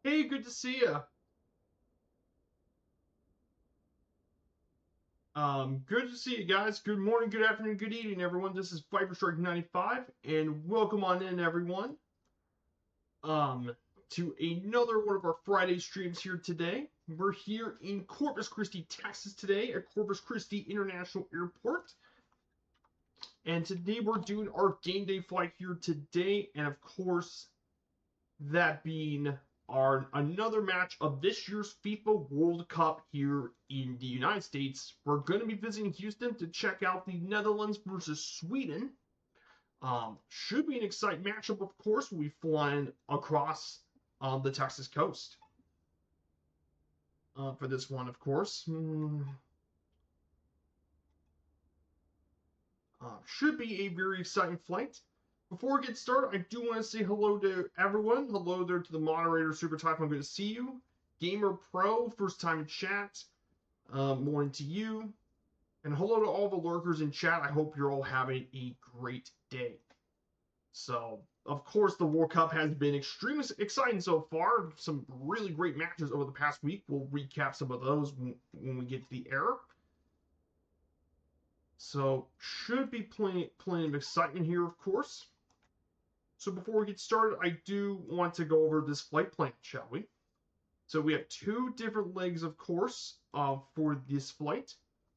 Hey, good to see you. Good to see you guys. Good morning, good afternoon, good evening, everyone. This is Viper Strike 95, and welcome on in, everyone. Um, to another one of our Friday streams here today. We're here in Corpus Christi, Texas today at Corpus Christi International Airport. And today we're doing our game day flight here today, and of course, that being our another match of this year's FIFA World Cup here in the United States. We're going to be visiting Houston to check out the Netherlands versus Sweden. Should be an exciting matchup, of course. We'll be flying across the Texas coast for this one, of course. Should be a very exciting flight. Before we get started, I do want to say hello to everyone. Hello there to the moderator, Super Typhon. Good to see you. Gamer Pro, first time in chat. Morning to you. And hello to all the lurkers in chat. I hope you're all having a great day. So, of course, the World Cup has been extremely exciting so far. Some really great matches over the past week. We'll recap some of those when we get to the air. So, should be plenty of excitement here, of course. So before we get started, I do want to go over this flight plan, shall we? So we have two different legs, of course, for this flight.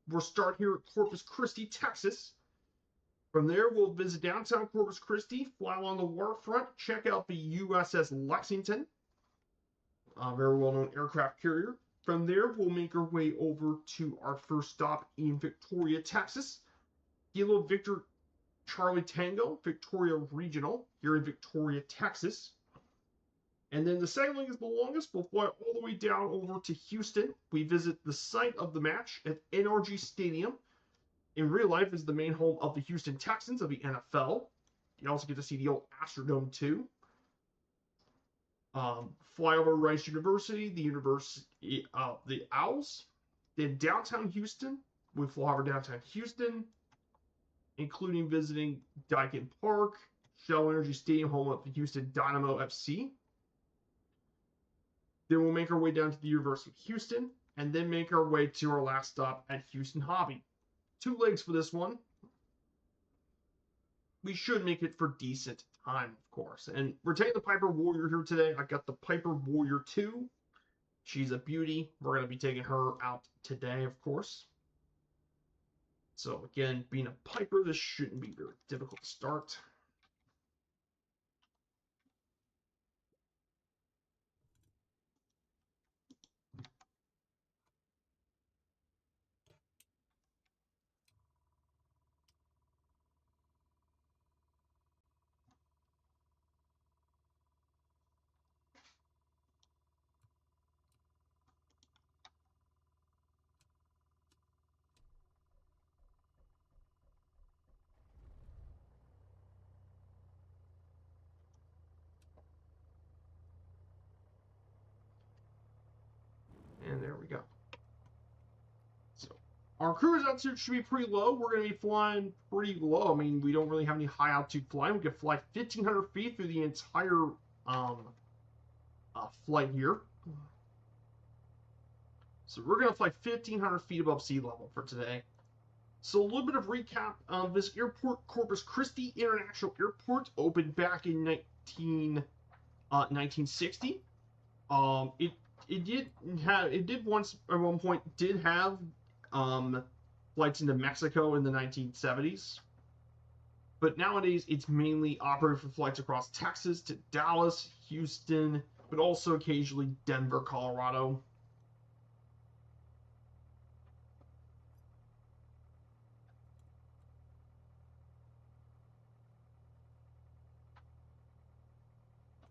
We'll start here at Corpus Christi, Texas. From there, we'll visit downtown Corpus Christi, fly along the waterfront, check out the USS Lexington, a very well-known aircraft carrier. From there, we'll make our way over to our first stop in Victoria, Texas. Kilo Victor Charlie Tango, Victoria Regional, here in Victoria, Texas. And then the second leg is the longest. We'll fly all the way down over to Houston. We visit the site of the match at NRG Stadium. In real life, is the main home of the Houston Texans of the NFL. You also get to see the old Astrodome too. Fly over Rice University, the Owls. Then downtown Houston. We fly over downtown Houston, including visiting Daikin Park, Shell Energy Stadium, home of the Houston Dynamo FC. Then we'll make our way down to the University of Houston, and then make our way to our last stop at Houston Hobby. Two legs for this one. We should make it for decent time, of course. And we're taking the Piper Warrior here today. I got the Piper Warrior 2. She's a beauty. We're going to be taking her out today, of course. So again, being a Piper, this shouldn't be very difficult to start. And there we go. So our cruise altitude should be pretty low. We're going to be flying pretty low. I mean, we don't really have any high altitude flying. We can fly 1,500 feet through the entire flight here. So we're going to fly 1,500 feet above sea level for today. So a little bit of recap. This airport, Corpus Christi International Airport, opened back in 1960. It did once at one point did have flights into Mexico in the 1970s, but nowadays it's mainly operated for flights across Texas to Dallas, Houston, but also occasionally Denver, Colorado.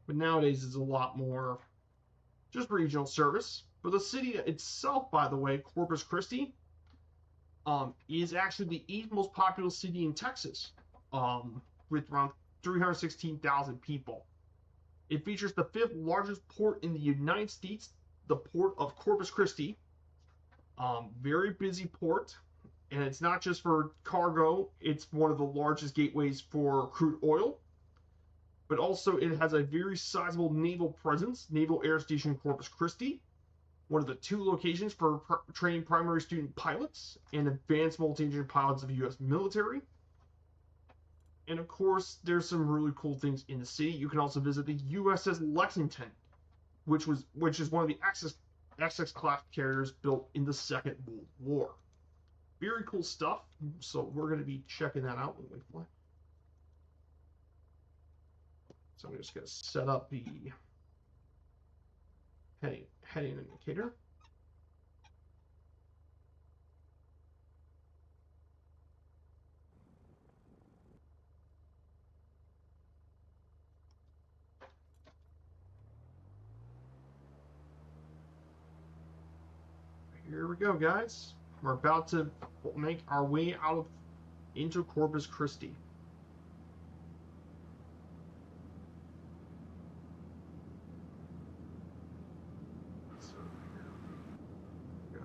But nowadays it's a lot more just regional service. For the city itself, by the way, Corpus Christi is actually the 8th most populous city in Texas, with around 316,000 people. It features the 5th largest port in the United States, the port of Corpus Christi. Very busy port, and it's not just for cargo, it's one of the largest gateways for crude oil. but also it has a very sizable naval presence, Naval Air Station Corpus Christi, one of the 2 locations for training primary student pilots and advanced multi-engine pilots of the U.S. military. And of course, there's some really cool things in the city. You can also visit the USS Lexington, which is one of the Essex class carriers built in the Second World War. Very cool stuff. So we're going to be checking that out when we fly. So I'm just going to set up the heading indicator. Here we go, guys. We're about to make our way into Corpus Christi. So here we go.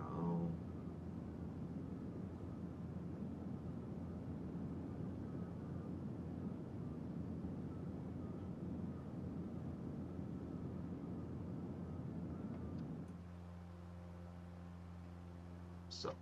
So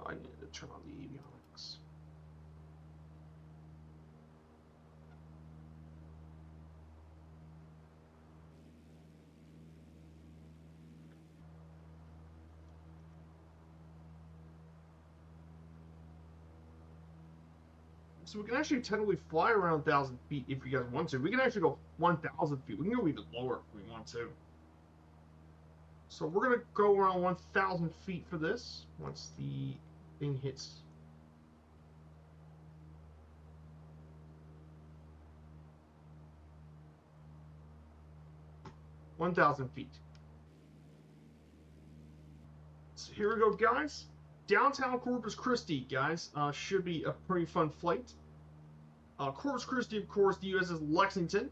I need to turn on the avionics. So we can actually technically fly around 1,000 feet if you guys want to. We can actually go 1,000 feet. We can go even lower if we want to. So we're going to go around 1,000 feet for this once the thing hits. $1,000 feet. So here we go, guys. Downtown Corpus Christi, guys. Should be a pretty fun flight. Corpus Christi, of course, the USS Lexington.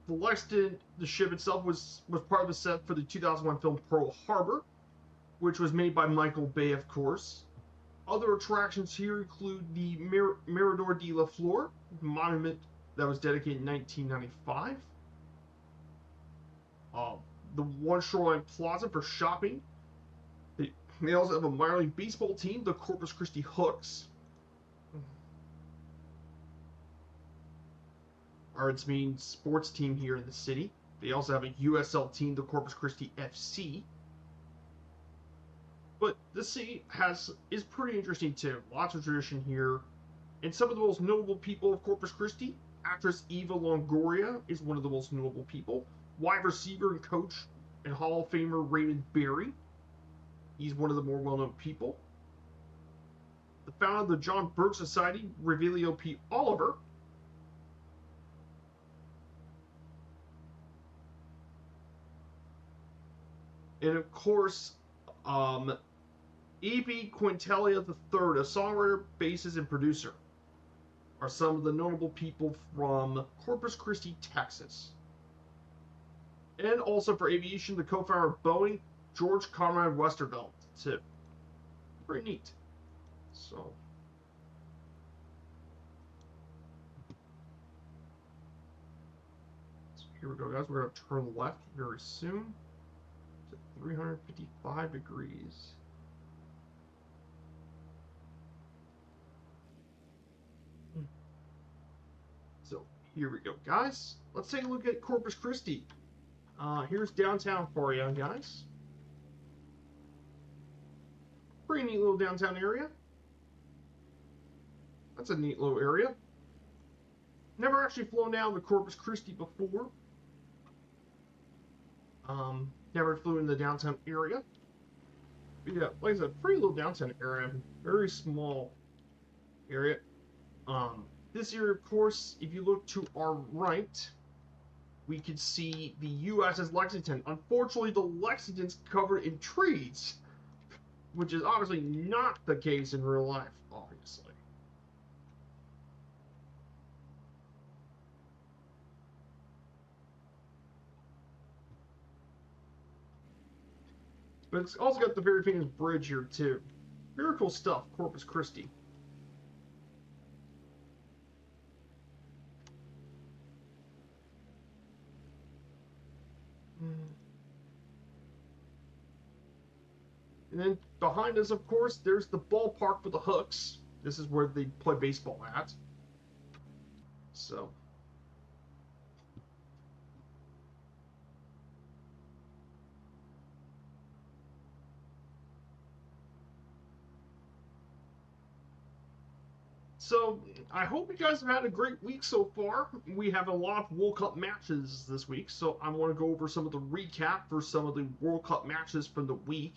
The Lexington, the ship itself, was part of the set for the 2001 film Pearl Harbor, which was made by Michael Bay, of course. Other attractions here include the Mirador de la Flor monument that was dedicated in 1995. The One Shoreline Plaza for shopping. They also have a minor league baseball team, the Corpus Christi Hooks. Are its main sports team here in the city. They also have a USL team, the Corpus Christi FC. But the city is pretty interesting too. Lots of tradition here. And some of the most notable people of Corpus Christi, actress Eva Longoria is one of the most notable people. Wide receiver and coach and Hall of Famer Raymond Berry. He's one of the more well-known people. The founder of the John Birch Society, Revelio P. Oliver. And of course, E.B. Quintelia III, a songwriter, bassist, and producer, are some of the notable people from Corpus Christi, Texas. And also for aviation, the co-founder of Boeing, George Conrad Westervelt, too. Pretty neat. So here we go, guys. We're going to turn left very soon to 355 degrees. So Here we go, guys. Let's take a look at Corpus Christi. Here's downtown for you, guys. Pretty neat little downtown area. That's a neat little area. Never actually flown down to Corpus Christi before. Never flew in the downtown area. But yeah, like I said, pretty little downtown area. Very small area. This area, of course, if you look to our right, we can see the USS Lexington. Unfortunately, the Lexington's covered in trees, which is obviously not the case in real life, obviously. But it's also got the very famous bridge here, too. Very cool stuff, Corpus Christi. And then behind us, of course, there's the ballpark for the Hooks. This is where they play baseball at. So. So, I hope you guys have had a great week so far. We have a lot of World Cup matches this week, so I want to go over some of the recap for some of the World Cup matches from the week.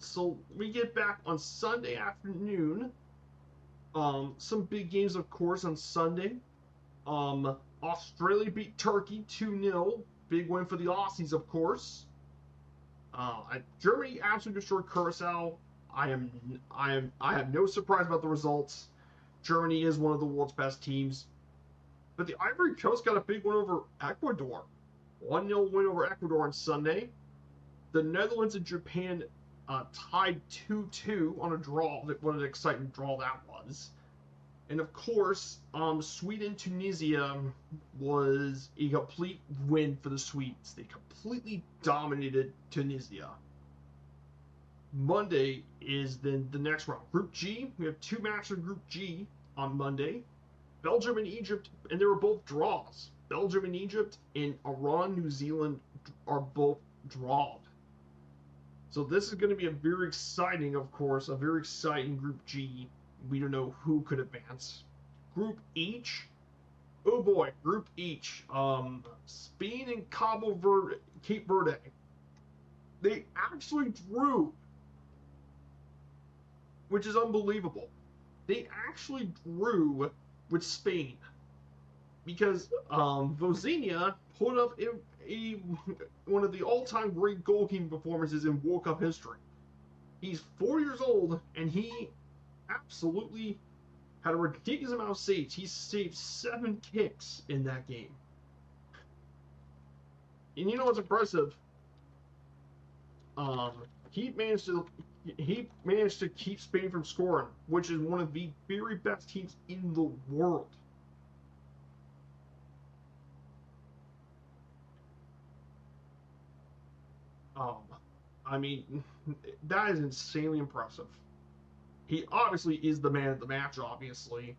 So we get back on Sunday afternoon. Some big games, of course, on Sunday. Australia beat Turkey 2-0. Big win for the Aussies, of course. Germany absolutely destroyed Curacao. I have no surprise about the results. Germany is one of the world's best teams. But the Ivory Coast got a big win over Ecuador. 1-0 win over Ecuador on Sunday. The Netherlands and Japan tied 2-2 on a draw. What an exciting draw that was. And of course, Sweden-Tunisia was a complete win for the Swedes. They completely dominated Tunisia. Monday is then the next round. Group G, we have two matches in Group G on Monday. Belgium and Egypt, and they were both draws. Belgium and Egypt and Iran, New Zealand are both drawed. So this is going to be a very exciting, of course, a very exciting Group G. We don't know who could advance. Group H, oh boy, Group H. Spain and Cape Verde. They actually drew, which is unbelievable. They actually drew with Spain because Vozinha put up one of the all-time great goalkeeping performances in World Cup history. He's 4 years old, and he absolutely had a ridiculous amount of saves. He saved 7 kicks in that game. And you know what's impressive? He managed to keep Spain from scoring, which is one of the very best teams in the world. I mean, that is insanely impressive. He obviously is the man of the match, obviously,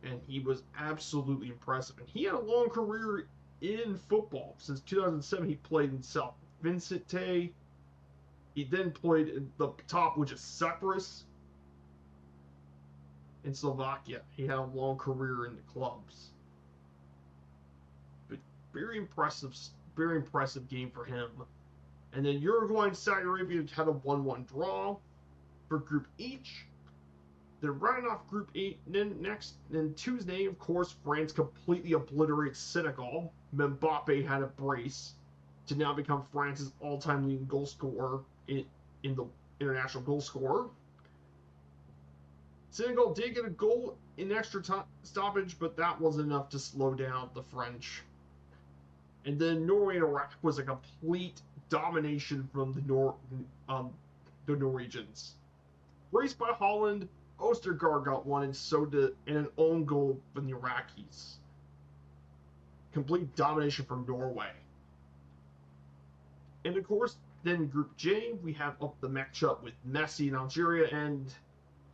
and he was absolutely impressive. And he had a long career in football. Since 2007, he played in South Vincente. He then played in the top, which is Cyprus, in Slovakia. He had a long career in the clubs. But very impressive game for him. And then Uruguay and Saudi Arabia had a 1-1 draw for Group H. Then rounding off Group 8, then Tuesday, of course, France completely obliterates Senegal. Mbappe had a brace to now become France's all-time leading goal scorer in the international goal scorer. Senegal did get a goal in extra stoppage, but that wasn't enough to slow down the French. And then Norway and Iraq was a complete domination from the Norwegians. Raced by Holland, Ostergaard got one, and so did an own goal from the Iraqis. Complete domination from Norway. And of course, then in Group J, we have the matchup with Messi in Algeria and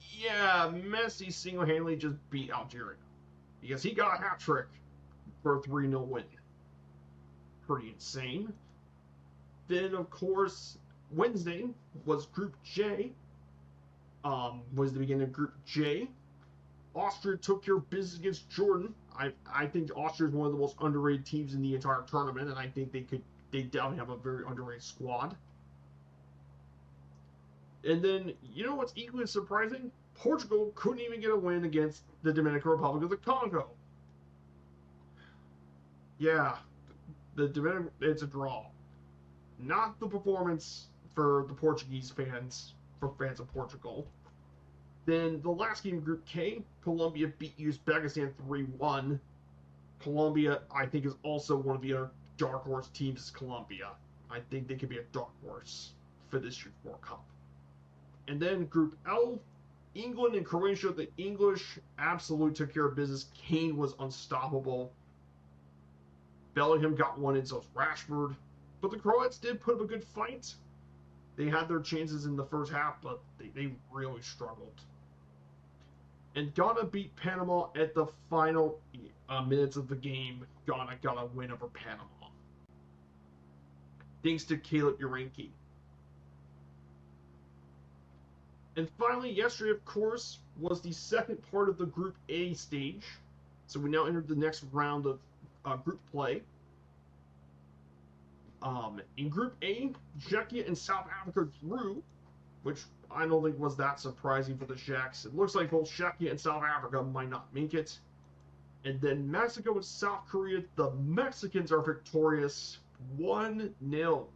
yeah, Messi single-handedly just beat Algeria because he got a hat trick for a 3-0 win. Pretty insane. Then, of course, Wednesday was Group J. Was the beginning of Group J. Austria took care of business against Jordan. I think Austria is one of the most underrated teams in the entire tournament, and I think they definitely have a very underrated squad. And then, you know what's equally surprising? Portugal couldn't even get a win against the Dominican Republic of the Congo. Yeah, it's a draw. Not the performance for the Portuguese fans, for fans of Portugal. Then the last game, Group K, Colombia beat Uzbekistan 3-1. Colombia, I think, is also one of the other dark horse teams. Is Colombia. I think they could be a dark horse for this year's World Cup. And then Group L, England and Croatia. The English absolutely took care of business. Kane was unstoppable. Bellingham got one in, so was Rashford. But the Croats did put up a good fight. They had their chances in the first half, but they really struggled. And Ghana beat Panama at the final minutes of the game. Ghana got a win over Panama. Thanks to Caleb Uranki. And finally, yesterday, of course, was the second part of the Group A stage. So we now entered the next round of group play. In Group A, Czechia and South Africa drew, which I don't think was that surprising for the Czechs. It looks like both Czechia and South Africa might not make it. And then Mexico and South Korea, the Mexicans are victorious 1-0.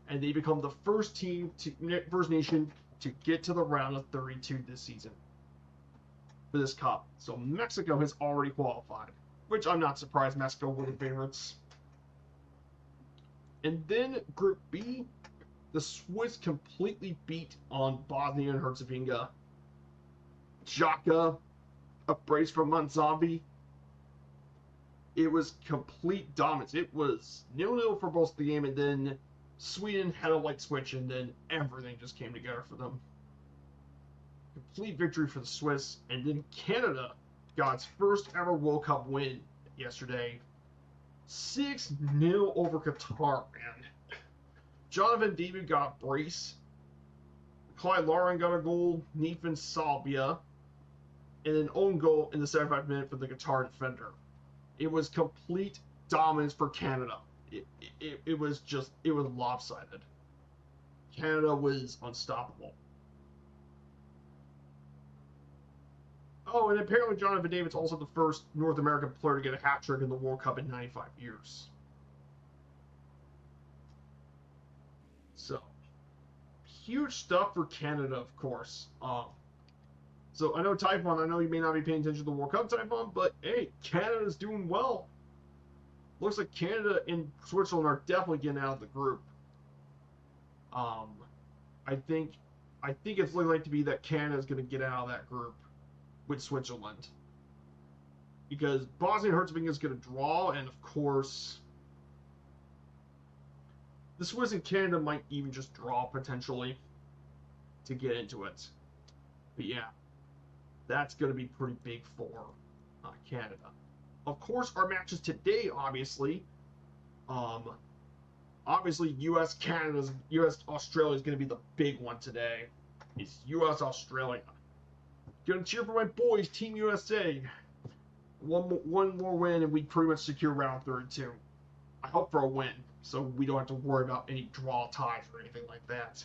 And they become the first nation to get to the round of 32 this season for this cup. So Mexico has already qualified, which I'm not surprised Mexico were the favorites. And then Group B, the Swiss completely beat on Bosnia and Herzegovina. Xhaka, a brace from Manzambi. It was complete dominance. It was 0-0 for most of the game, and then Sweden had a light switch, and then everything just came together for them. Complete victory for the Swiss, and then Canada got its first ever World Cup win yesterday. 6-0 over Qatar, man. Jonathan David got a brace. Clyde Lauren got a goal. Nathan Salvia. And an own goal in the 75th minute for the Qatar defender. It was complete dominance for Canada. It was lopsided. Canada was unstoppable. Oh, and apparently Jonathan David's also the first North American player to get a hat trick in the World Cup in 95 years. So, huge stuff for Canada, of course. So I know Typhon, I know you may not be paying attention to the World Cup, Typhon, but hey, Canada's doing well. Looks like Canada and Switzerland are definitely getting out of the group. I think it's looking like to be that Canada's going to get out of that group with Switzerland, because Bosnia and Herzegovina is going to draw, and of course the Swiss and Canada might even just draw potentially to get into it. But yeah, that's going to be pretty big for Canada. Of course, our matches today, obviously, U.S. Australia is going to be the big one today. It's U.S. Australia. Gonna cheer for my boys, Team USA. One more win, and we pretty much secure round 32. I hope for a win, so we don't have to worry about any draw ties or anything like that.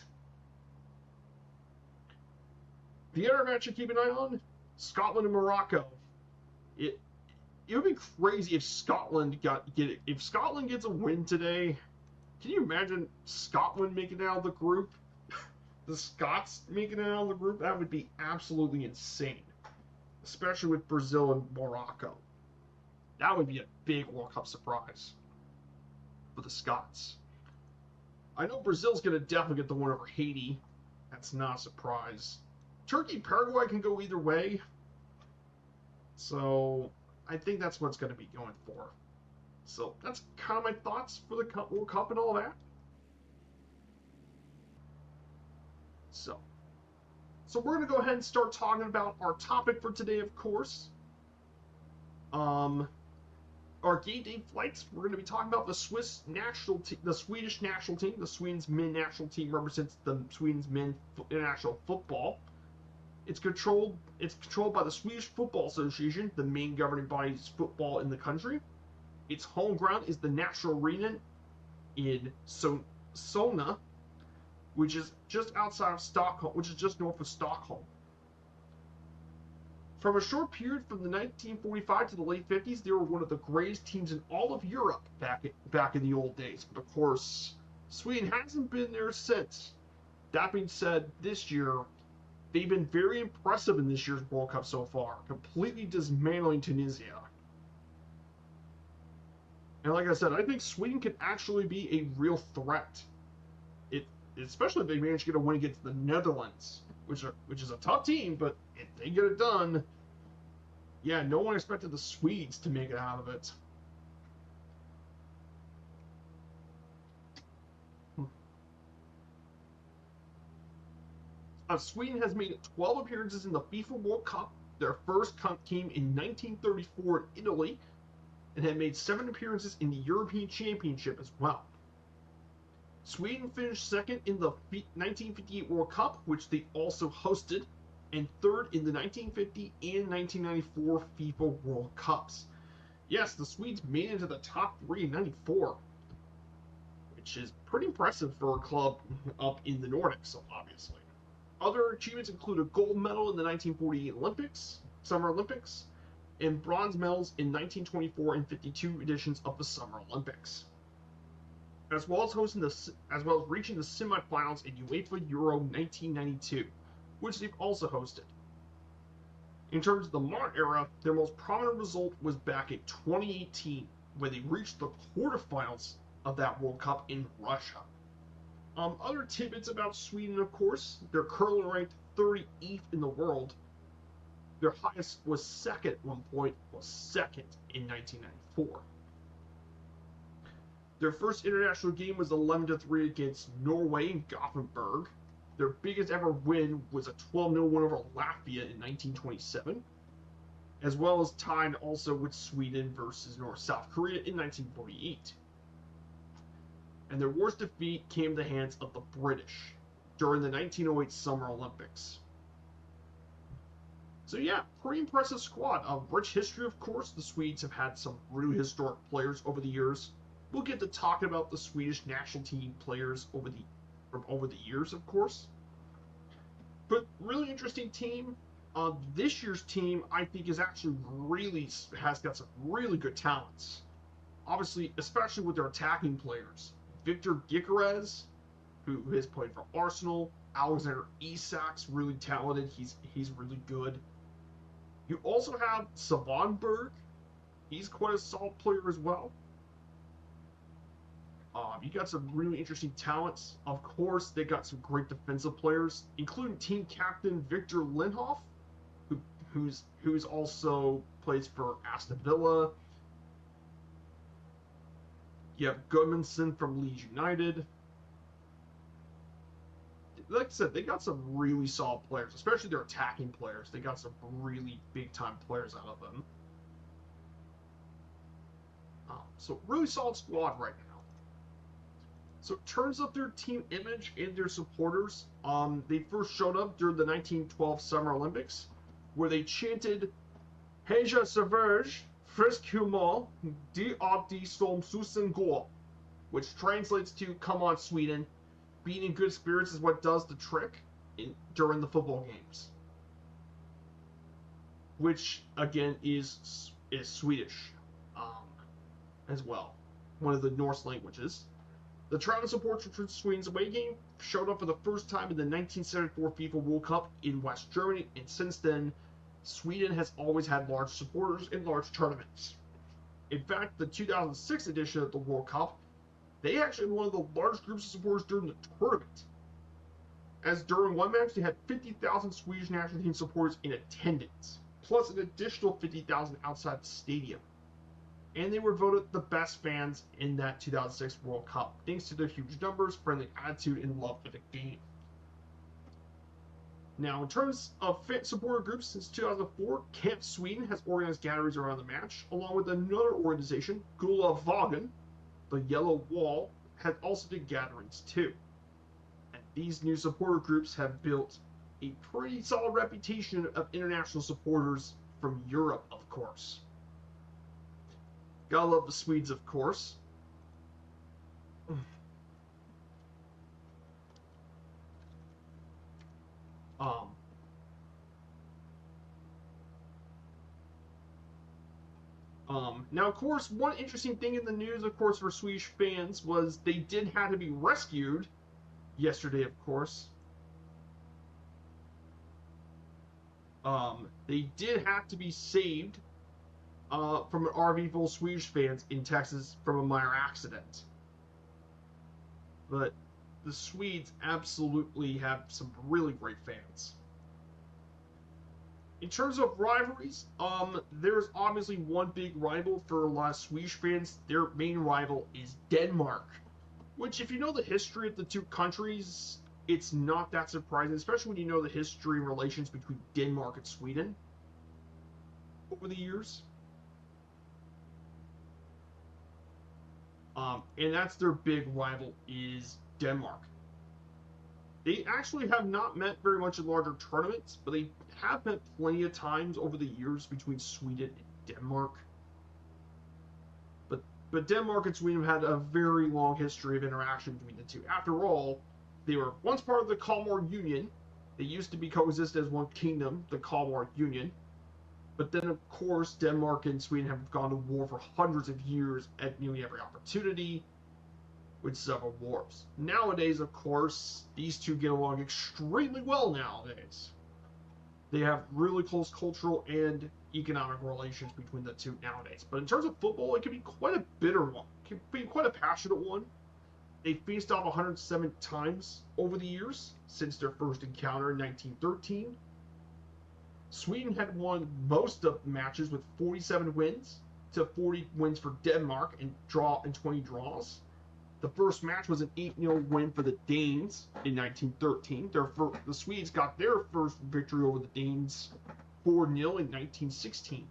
The other match to keep an eye on, Scotland and Morocco. It would be crazy if Scotland gets a win today. Can you imagine Scotland making it out of the group? The Scots making it out of the group? That would be absolutely insane. Especially with Brazil and Morocco. That would be a big World Cup surprise for the Scots. I know Brazil's going to definitely get the win over Haiti. That's not a surprise. Turkey, Paraguay can go either way. So I think that's what it's going to be going for. So that's kind of my thoughts for the World Cup and all that. So So we're going to go ahead and start talking about our topic for today, of course. Our game day flights. We're going to be talking about the Swedish national team. The Sweden's men national team represents the Sweden's men international football. It's controlled by the Swedish Football Association, the main governing body of football in the country. Its home ground is the National Arena in Solna, which is just outside of Stockholm, which is just north of Stockholm. From a short period from the 1945 to the late 50s, they were one of the greatest teams in all of Europe back in the old days. But of course, Sweden hasn't been there since. That being said, this year, they've been very impressive in this year's World Cup so far, completely dismantling Tunisia. And like I said, I think Sweden could actually be a real threat. Especially if they manage to get a win against the Netherlands, which is a tough team, but if they get it done, yeah, no one expected the Swedes to make it out of it. Sweden has made 12 appearances in the FIFA World Cup. Their first came in 1934 in Italy, and had made 7 appearances in the European Championship as well. Sweden finished second in the 1958 World Cup, which they also hosted, and third in the 1950 and 1994 FIFA World Cups. Yes, the Swedes made it into the top 3 in 94, which is pretty impressive for a club up in the Nordics, obviously. Other achievements include a gold medal in the 1948 Summer Olympics, and bronze medals in 1924 and 52 editions of the Summer Olympics, as well as reaching the semifinals in UEFA Euro 1992, which they've also hosted. In terms of the modern era, their most prominent result was back in 2018, when they reached the quarterfinals of that World Cup in Russia. Other tidbits about Sweden, of course, they're currently ranked 38th in the world. Their highest was second at one point, in 1994. Their first international game was 11-3 against Norway in Gothenburg. Their biggest ever win was a 12-0 win over Latvia in 1927, as well as tied also with Sweden versus South Korea in 1948. And their worst defeat came to the hands of the British during the 1908 Summer Olympics. So yeah, pretty impressive squad. Rich history, of course. The Swedes have had some really historic players over the years. We'll get to talking about the Swedish national team players over the years, of course. But really interesting team. This year's team, I think, has got some really good talents. Obviously, especially with their attacking players. Victor Gyökeres, who has played for Arsenal. Alexander Isak's really talented. He's really good. You also have Svanberg. He's quite a solid player as well. You got some really interesting talents. Of course, they got some great defensive players, including team captain Victor Lindhoff, who's also plays for Aston Villa. You have Gudmundsson from Leeds United. Like I said, they got some really solid players, especially their attacking players. They got some really big-time players out of them. So really solid squad right now. So in terms of their team image and their supporters, they first showed up during the 1912 Summer Olympics, where they chanted Heja Sverige, frisk humor, de ati som susen går, which translates to "Come on, Sweden. Being in good spirits is what does the trick" during the football games. Which, again, is Swedish as well, one of the Norse languages. The travel support for Sweden's away game showed up for the first time in the 1974 FIFA World Cup in West Germany, and since then, Sweden has always had large supporters in large tournaments. In fact, the 2006 edition of the World Cup, they actually had one of the largest groups of supporters during the tournament. As during one match, they had 50,000 Swedish national team supporters in attendance, plus an additional 50,000 outside the stadium. And they were voted the best fans in that 2006 World Cup, thanks to their huge numbers, friendly attitude, and love for the game. Now, in terms of fan supporter groups, since 2004, Camp Sweden has organized gatherings around the match, along with another organization, Gula Vagen, the Yellow Wall, has also did gatherings too. And these new supporter groups have built a pretty solid reputation of international supporters from Europe, of course. Gotta love the Swedes, of course. Um, Now, of course, one interesting thing in the news, of course, for Swedish fans was they did have to be rescued yesterday, of course. They did have to be saved from an RV full of Swedish fans in Texas from a minor accident. But the Swedes absolutely have some really great fans. In terms of rivalries, there's obviously one big rival for a lot of Swedish fans. Their main rival is Denmark, which, if you know the history of the two countries, it's not that surprising, especially when you know the history and relations between Denmark and Sweden over the years. And that's their big rival is Denmark. They actually have not met very much in larger tournaments, but they have met plenty of times over the years between Sweden and Denmark. But Denmark and Sweden have had a very long history of interaction between the two. After all, they were once part of the Kalmar Union. They used to be coexist as one kingdom, the Kalmar Union. But then, of course, Denmark and Sweden have gone to war for hundreds of years at nearly every opportunity, with several wars. Nowadays, of course, these two get along extremely well nowadays. They have really close cultural and economic relations between the two nowadays. But in terms of football, it can be quite a bitter one. It can be quite a passionate one. They faced off 107 times over the years since their first encounter in 1913. Sweden had won most of the matches with 47 wins to 40 wins for Denmark and 20 draws. The first match was an 8-0 win for the Danes in 1913. The Swedes got their first victory over the Danes 4-0 in 1916.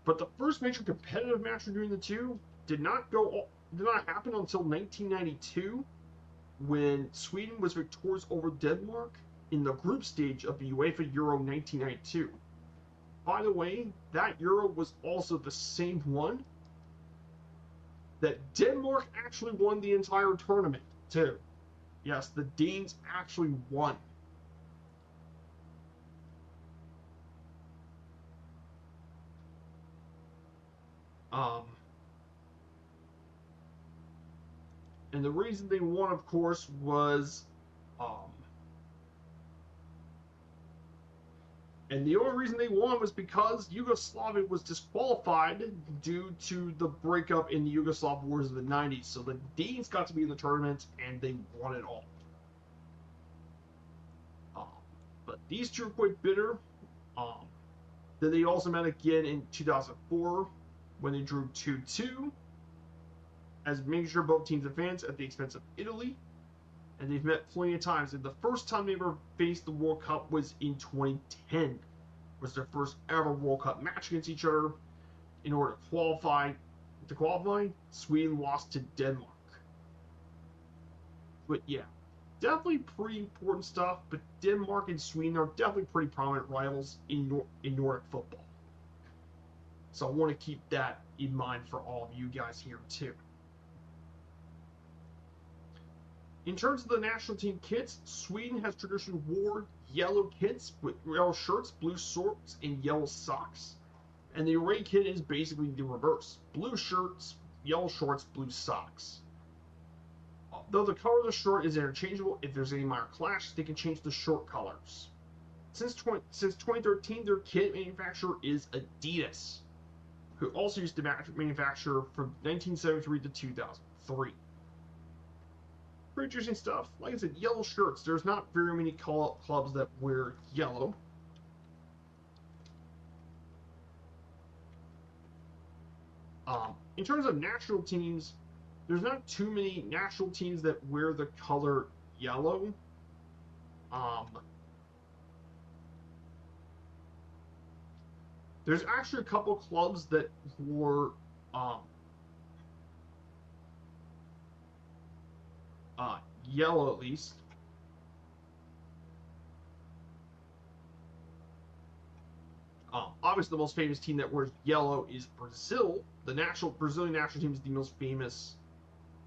But the first major competitive match between the two did not happen until 1992, when Sweden was victorious over Denmark in the group stage of the UEFA Euro 1992. By the way, that Euro was also the same one that Denmark actually won the entire tournament, too. Yes, the Danes actually won. And the reason they won, of course, was and the only reason they won was because Yugoslavia was disqualified due to the breakup in the Yugoslav wars of the 90s. So the Danes got to be in the tournament, and they won it all. But these two are quite bitter. Then they also met again in 2004 when they drew 2-2, as making sure both teams advance at the expense of Italy. And they've met plenty of times. And the first time they ever faced the World Cup was in 2010. It was their first ever World Cup match against each other. In order to qualify, Sweden lost to Denmark. But yeah, definitely pretty important stuff. But Denmark and Sweden are definitely pretty prominent rivals in Nordic football. So I want to keep that in mind for all of you guys here too. In terms of the national team kits, Sweden has traditionally worn yellow kits with yellow shirts, blue shorts, and yellow socks. And the away kit is basically the reverse. Blue shirts, yellow shorts, blue socks. Though the color of the shirt is interchangeable, if there's any minor clash, they can change the short colors. Since 2013, their kit manufacturer is Adidas, who also used to manufacture from 1973 to 2003. Pretty interesting stuff. Like I said, yellow shirts. There's not very many clubs that wear yellow. In terms of national teams, there's not too many national teams that wear the color yellow. There's actually a couple clubs that were yellow at least. Obviously, the most famous team that wears yellow is Brazil. The Brazilian national team is the most famous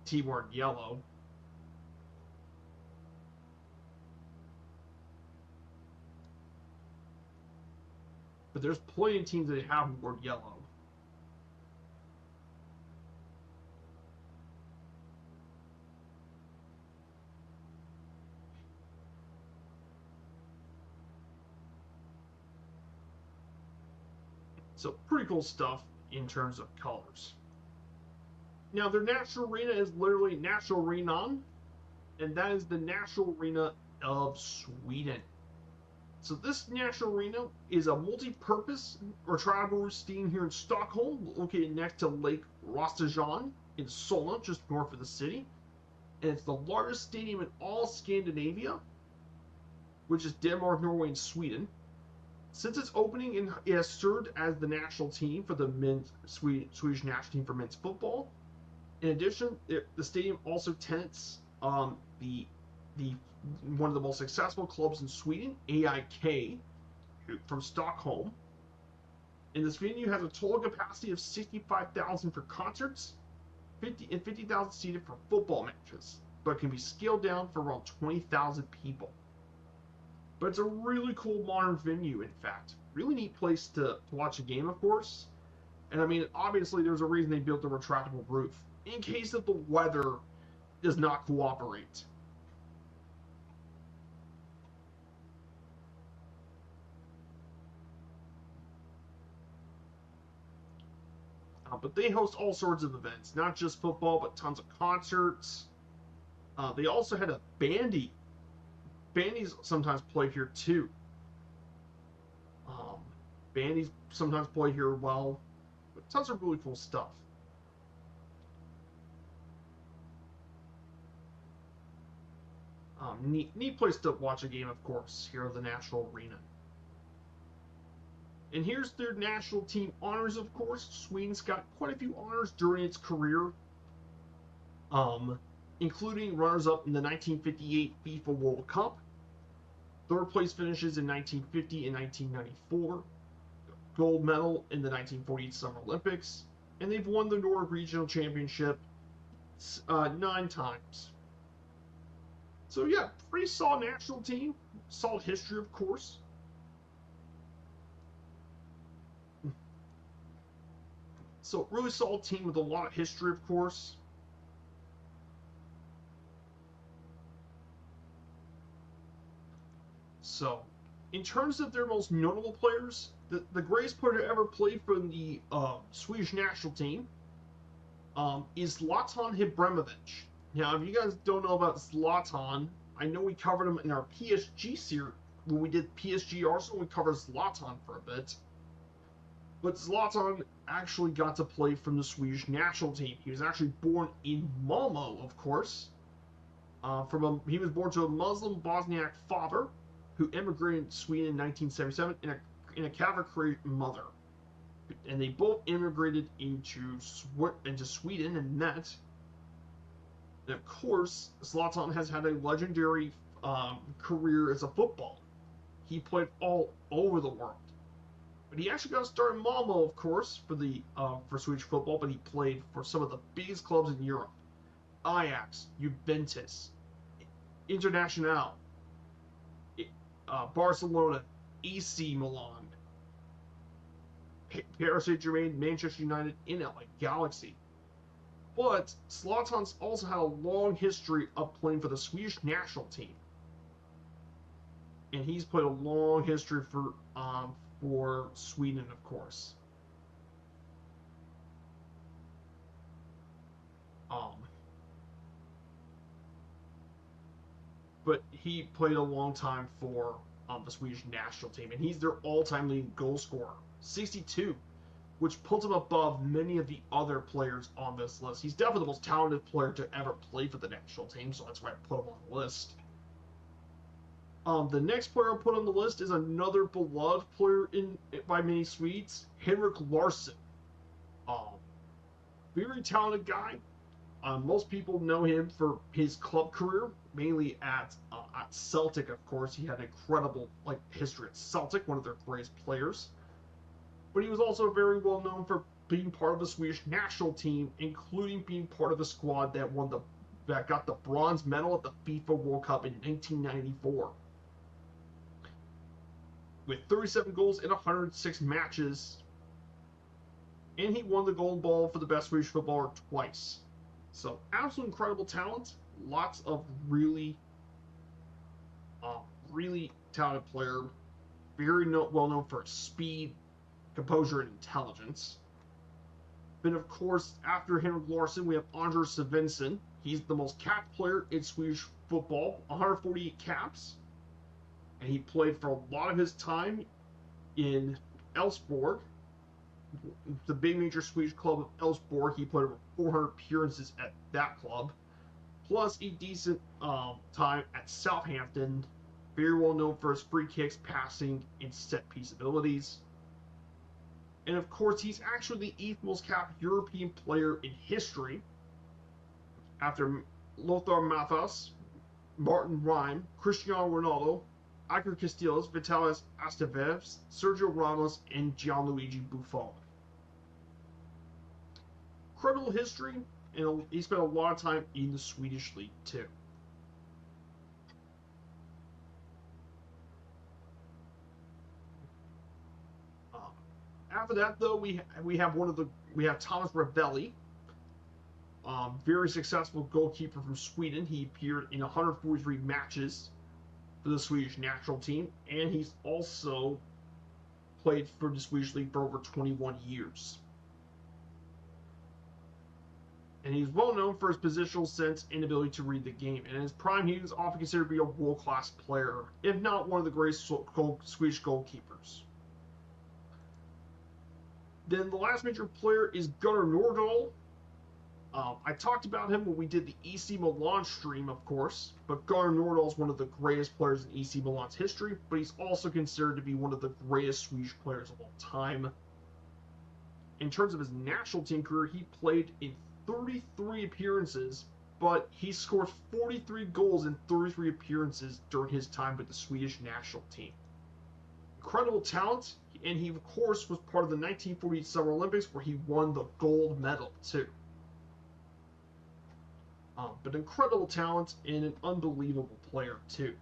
team wearing yellow. But there's plenty of teams that have worn yellow. So pretty cool stuff in terms of colors. Now their national arena is literally National Arenan, and that is the national arena of Sweden. So this national arena is a multi-purpose retractable stadium here in Stockholm, located next to Lake Rostajan in Solna, just north of the city. And it's the largest stadium in all Scandinavia, which is Denmark, Norway, and Sweden. Since its opening, it has served as the national team for the Swedish national team for men's football. In addition, the stadium also tents the one of the most successful clubs in Sweden, AIK, from Stockholm. And this venue has a total capacity of 65,000 for concerts, 50,000 seated for football matches, but can be scaled down for around 20,000 people. But it's a really cool modern venue, in fact. Really neat place to watch a game, of course. And I mean, obviously, there's a reason they built the retractable roof, in case that the weather does not cooperate. But they host all sorts of events, not just football, but tons of concerts. They also had a bandy. Bandies sometimes play here too. Bandies sometimes play here well. But tons of really cool stuff. Neat place to watch a game, of course, here at the National Arena. And here's their national team honors, of course. Sweden's got quite a few honors during its career, including runners-up in the 1958 FIFA World Cup, third-place finishes in 1950 and 1994, gold medal in the 1948 Summer Olympics, and they've won the Nordic Regional Championship 9 times. So yeah, pretty solid national team, solid history, of course. So really solid team with a lot of history, of course. So, in terms of their most notable players, the greatest player to ever play for the Swedish national team is Zlatan Ibrahimovic. Now, if you guys don't know about Zlatan, I know we covered him in our PSG series. When we did PSG Arsenal, we covered Zlatan for a bit. But Zlatan actually got to play from the Swedish national team. He was actually born in Malmo, of course. He was born to a Muslim Bosniak father who immigrated to Sweden in 1977 in a Catholic mother. And they both immigrated into Sweden and met. And of course, Zlatan has had a legendary career as a footballer. He played all over the world. But he actually got to start in Malmo, of course, for Swedish football, but he played for some of the biggest clubs in Europe. Ajax, Juventus, Internacional, Barcelona, AC Milan, Paris Saint-Germain, Manchester United, and LA Galaxy. But Zlatan's also had a long history of playing for the Swedish national team. And he's played a long history for Sweden, of course. But he played a long time for the Swedish national team, and he's their all-time leading goal scorer, 62, which puts him above many of the other players on this list. He's definitely the most talented player to ever play for the national team, so that's why I put him on the list. The next player I'll put on the list is another beloved player by many Swedes, Henrik Larsson. Um, Very talented guy. Most people know him for his club career, mainly at Celtic. Of course, he had an incredible history at Celtic, one of their greatest players. But he was also very well known for being part of the Swedish national team, including being part of the squad that got the bronze medal at the FIFA World Cup in 1994. With 37 goals in 106 matches, and he won the Gold Ball for the best Swedish footballer twice. So, absolute incredible talent. Lots of really, really talented player. Very well known for speed, composure, and intelligence. Then, of course, after Henrik Larsson, we have Anders Svensson. He's the most capped player in Swedish football, 148 caps. And he played for a lot of his time in Elfsborg, the big major Swedish club of Elfsborg. He played over 400 appearances at that club, plus a decent time at Southampton. Very well known for his free kicks, passing, and set piece abilities. And of course, he's actually the 8th most capped European player in history, after Lothar Matthäus, Martin Reim, Cristiano Ronaldo, Iker Casillas, Vitalijs Astafjevs, Sergio Ramos, and Gianluigi Buffon. Incredible history, and he spent a lot of time in the Swedish league too. After that, though, we have Thomas Ravelli, very successful goalkeeper from Sweden. He appeared in 143 matches for the Swedish national team, and he's also played for the Swedish league for over 21 years. And he's well known for his positional sense and ability to read the game. And in his prime, he was often considered to be a world-class player, if not one of the greatest Swedish goalkeepers. Then the last major player is Gunnar Nordahl. I talked about him when we did the EC Milan stream, of course, but Gunnar Nordahl is one of the greatest players in EC Milan's history, but he's also considered to be one of the greatest Swedish players of all time. In terms of his national team career, he played in 33 appearances, but he scored 43 goals in 33 appearances during his time with the Swedish national team. Incredible talent, and he, of course, was part of the 1948 Summer Olympics, where he won the gold medal, too. But incredible talent and an unbelievable player, too.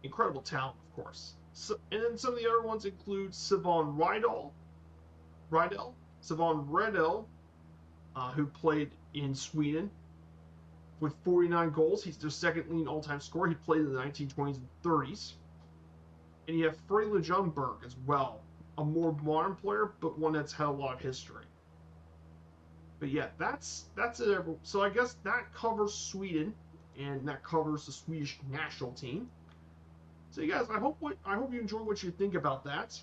Incredible talent, of course. So, and then some of the other ones include Sivan Redell, who played in Sweden with 49 goals. He's their second leading all-time scorer. He played in the 1920s and 30s. And you have Freyla Ljungberg as well, a more modern player, but one that's had a lot of history. But yeah, that's it. So I guess that covers Sweden, and that covers the Swedish national team. So you guys, I hope you enjoy what you think about that.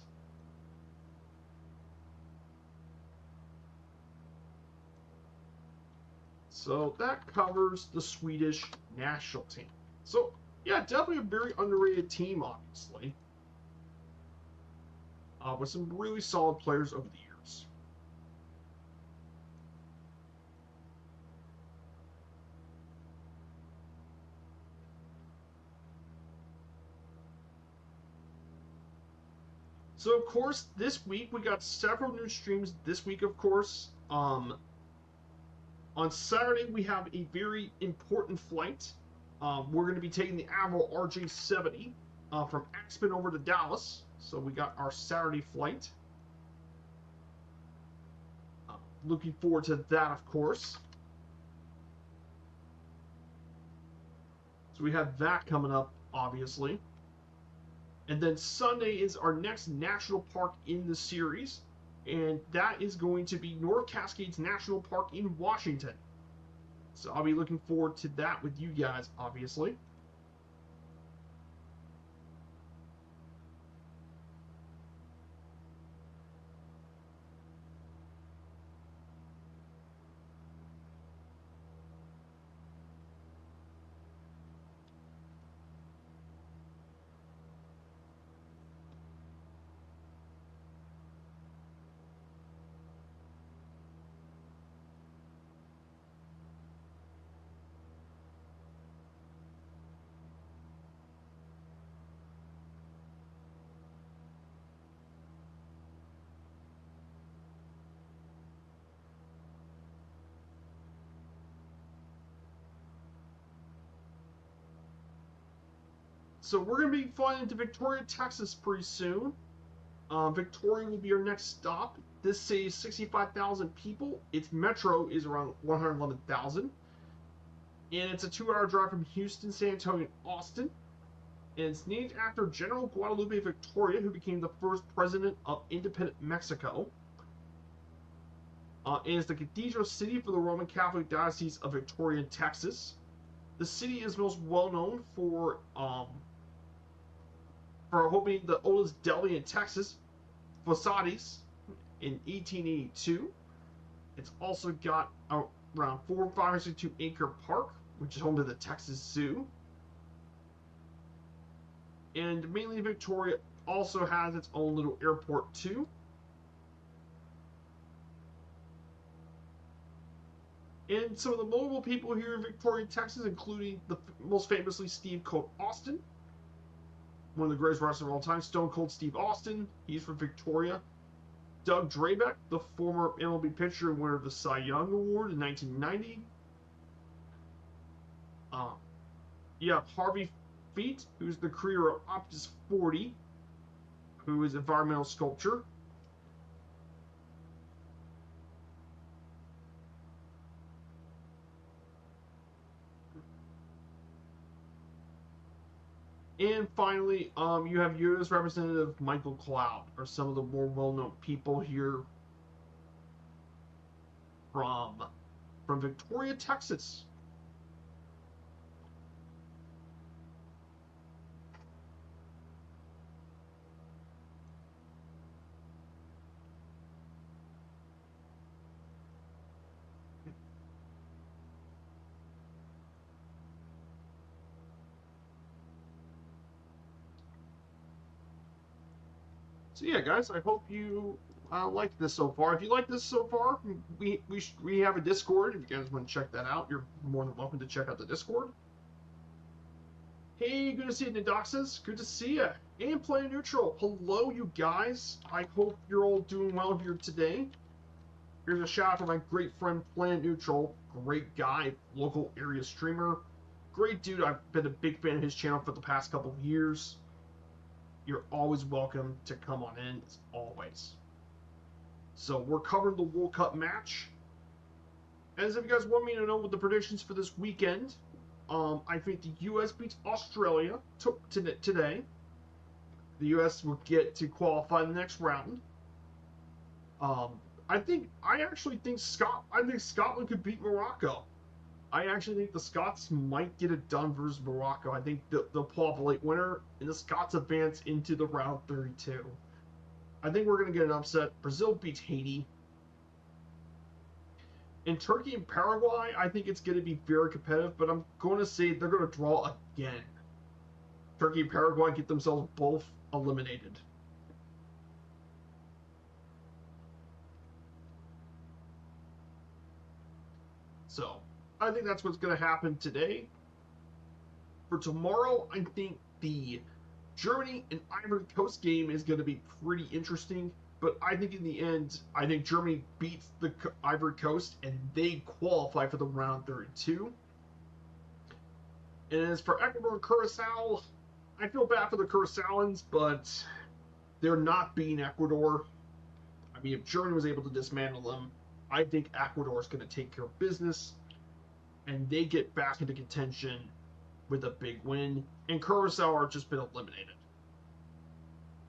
So that covers the Swedish national team. So yeah, definitely a very underrated team, obviously, with some really solid players over the years. So, of course, this week we got several new streams. This week, of course, on Saturday we have a very important flight. We're going to be taking the Admiral RJ-70 from Aspen over to Dallas. So we got our Saturday flight. Looking forward to that, of course. So we have that coming up, obviously. And then Sunday is our next national park in the series, and that is going to be North Cascades National Park in Washington. So I'll be looking forward to that with you guys, obviously. So we're going to be flying into Victoria, Texas pretty soon. Victoria will be our next stop. This city is 65,000 people. Its metro is around 111,000. And it's a 2-hour drive from Houston, San Antonio, and Austin. And it's named after General Guadalupe Victoria, who became the first president of independent Mexico. It is the cathedral city for the Roman Catholic Diocese of Victoria, Texas. The city is most well known for opening the oldest deli in Texas, Fossati's, in 1882. It's also got around 562-acre park, which is home to the Texas Zoo. And mainly Victoria also has its own little airport too. And some of the notable people here in Victoria, Texas, including the most famously Steve Cold Austin, one of the greatest wrestlers of all time, Stone Cold Steve Austin. He's from Victoria. Doug Drabeck, the former MLB pitcher and winner of the Cy Young Award in 1990. You have Harvey Feet, who's the creator of Optus 40, who is environmental sculpture. And finally, you have U.S. Representative Michael Cloud, or some of the more well-known people here from Victoria, Texas. So yeah, guys, I hope you liked this so far. If you like this so far, we have a Discord. If you guys want to check that out, you're more than welcome to check out the Discord. Hey, good to see you, Nidoxus. Good to see you. And Planet Neutral. Hello, you guys. I hope you're all doing well here today. Here's a shout out to my great friend Planet Neutral. Great guy, local area streamer. Great dude. I've been a big fan of his channel for the past couple of years. You're always welcome to come on in, as always. So we're covering the World Cup match. As if you guys want me to know what the predictions for this weekend, I think the U.S. beats Australia today. The U.S. will get to qualify the next round. I actually think Scotland could beat Morocco. I actually think the Scots might get it done versus Morocco. I think they'll pull off a late winner, and the Scots advance into the round 32. I think we're going to get an upset. Brazil beats Haiti. In Turkey and Paraguay, I think it's going to be very competitive, but I'm going to say they're going to draw again. Turkey and Paraguay get themselves both eliminated. So, I think that's what's going to happen today. For tomorrow, I think the Germany and Ivory Coast game is going to be pretty interesting. But I think in the end, I think Germany beats the Ivory Coast and they qualify for the round 32. And as for Ecuador and Curacao, I feel bad for the Curaçaoans, but they're not beating Ecuador. I mean, if Germany was able to dismantle them, I think Ecuador is going to take care of business. And they get back into contention with a big win. And Curacao are just been eliminated.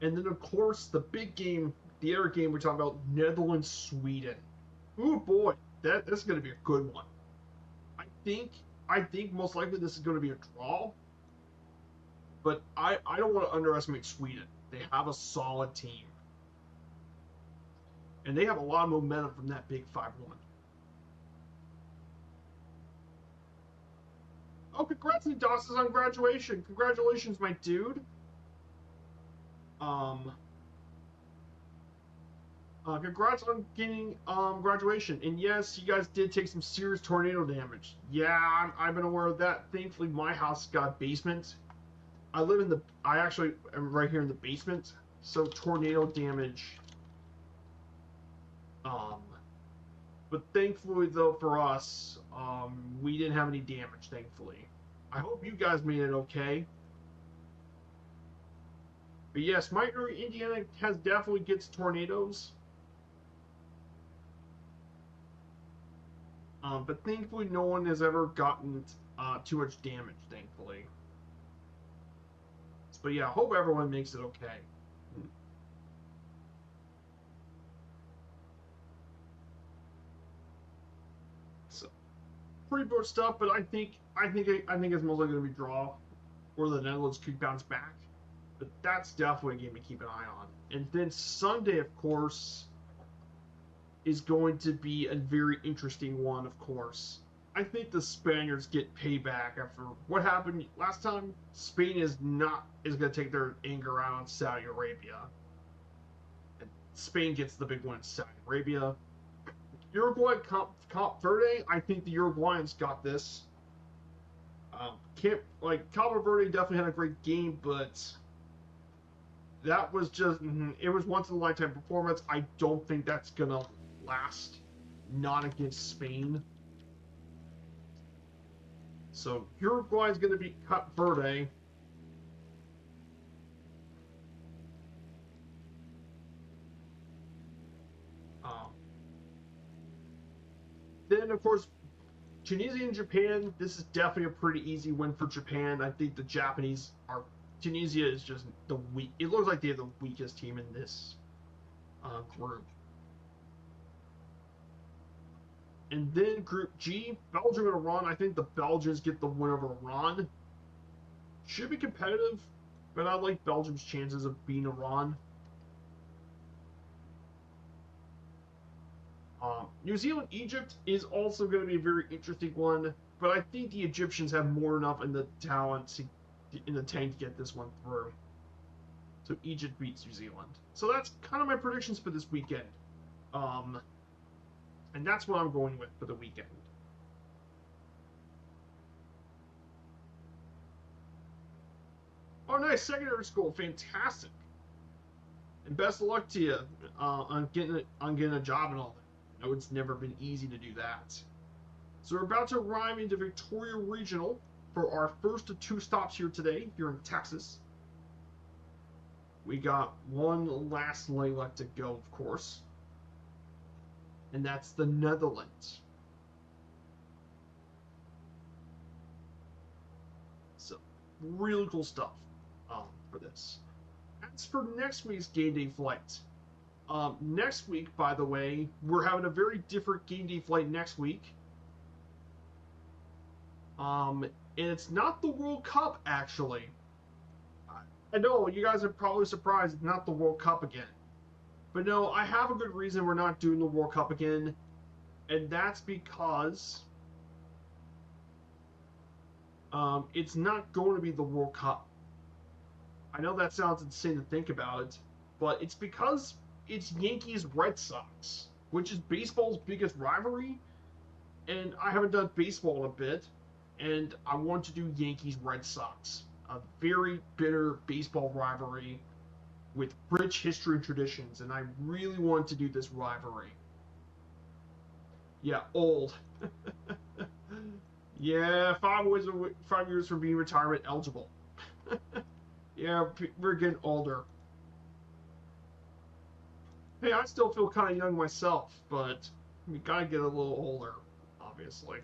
And then, of course, the big game, the other game we're talking about, Netherlands-Sweden. Ooh, boy, that's going to be a good one. I think most likely this is going to be a draw. But I don't want to underestimate Sweden. They have a solid team. And they have a lot of momentum from that big 5-1. Oh, congrats, Dawson, on graduation. Congratulations, my dude. Congrats on getting graduation. And yes, you guys did take some serious tornado damage. Yeah, I've been aware of that. Thankfully, my house got a basement. I actually am right here in the basement. So tornado damage. But thankfully, though, for us, we didn't have any damage, thankfully. I hope you guys made it okay. But yes, my area, Indiana, has definitely gets tornadoes. But thankfully, no one has ever gotten too much damage. Thankfully. But yeah, I hope everyone makes it okay. So pretty much stuff, but I think it's mostly going to be draw, or the Netherlands could bounce back. But that's definitely a game to keep an eye on. And then Sunday, of course, is going to be a very interesting one. Of course, I think the Spaniards get payback after what happened last time. Spain is going to take their anger out on Saudi Arabia, and Spain gets the big one in Saudi Arabia. Uruguay, Cape Verde. I think the Uruguayans got this. Can't like Cape Verde definitely had a great game, but that was just it was once in a lifetime performance. I don't think that's gonna last. Not against Spain. So Uruguay is gonna beat Cape Verde. Um, then of course Tunisia and Japan. This is definitely a pretty easy win for Japan. I think the Japanese are. Tunisia is just the weak. It looks like they have the weakest team in this group. And then Group G, Belgium and Iran. I think the Belgians get the win over Iran. Should be competitive, but I like Belgium's chances of beating Iran. New Zealand, Egypt is also going to be a very interesting one, but I think the Egyptians have more enough in the talent in the tank to get this one through. So Egypt beats New Zealand. So that's kind of my predictions for this weekend. And that's what I'm going with for the weekend. Oh, nice. Secondary school. Fantastic. And best of luck to you on getting a job and all that. I know it's never been easy to do that. So we're about to arrive into Victoria Regional for our first of 2 stops here today, here in Texas. We got one last leg left to go, of course. And that's the Netherlands. So, really cool stuff for this. As for next week's game day flight, next week, by the way, we're having a very different game day flight next week. And it's not the World Cup, actually. I know, you guys are probably surprised it's not the World Cup again. But no, I have a good reason we're not doing the World Cup again. And that's because it's not going to be the World Cup. I know that sounds insane to think about it, but it's because it's Yankees Red Sox, which is baseball's biggest rivalry. And I haven't done baseball in a bit, and I want to do Yankees Red Sox, a very bitter baseball rivalry with rich history and traditions, and I really want to do this rivalry. Yeah, old. Yeah, 5 years from being retirement eligible. Yeah, we're getting older. Hey, I still feel kind of young myself, but we gotta get a little older, obviously.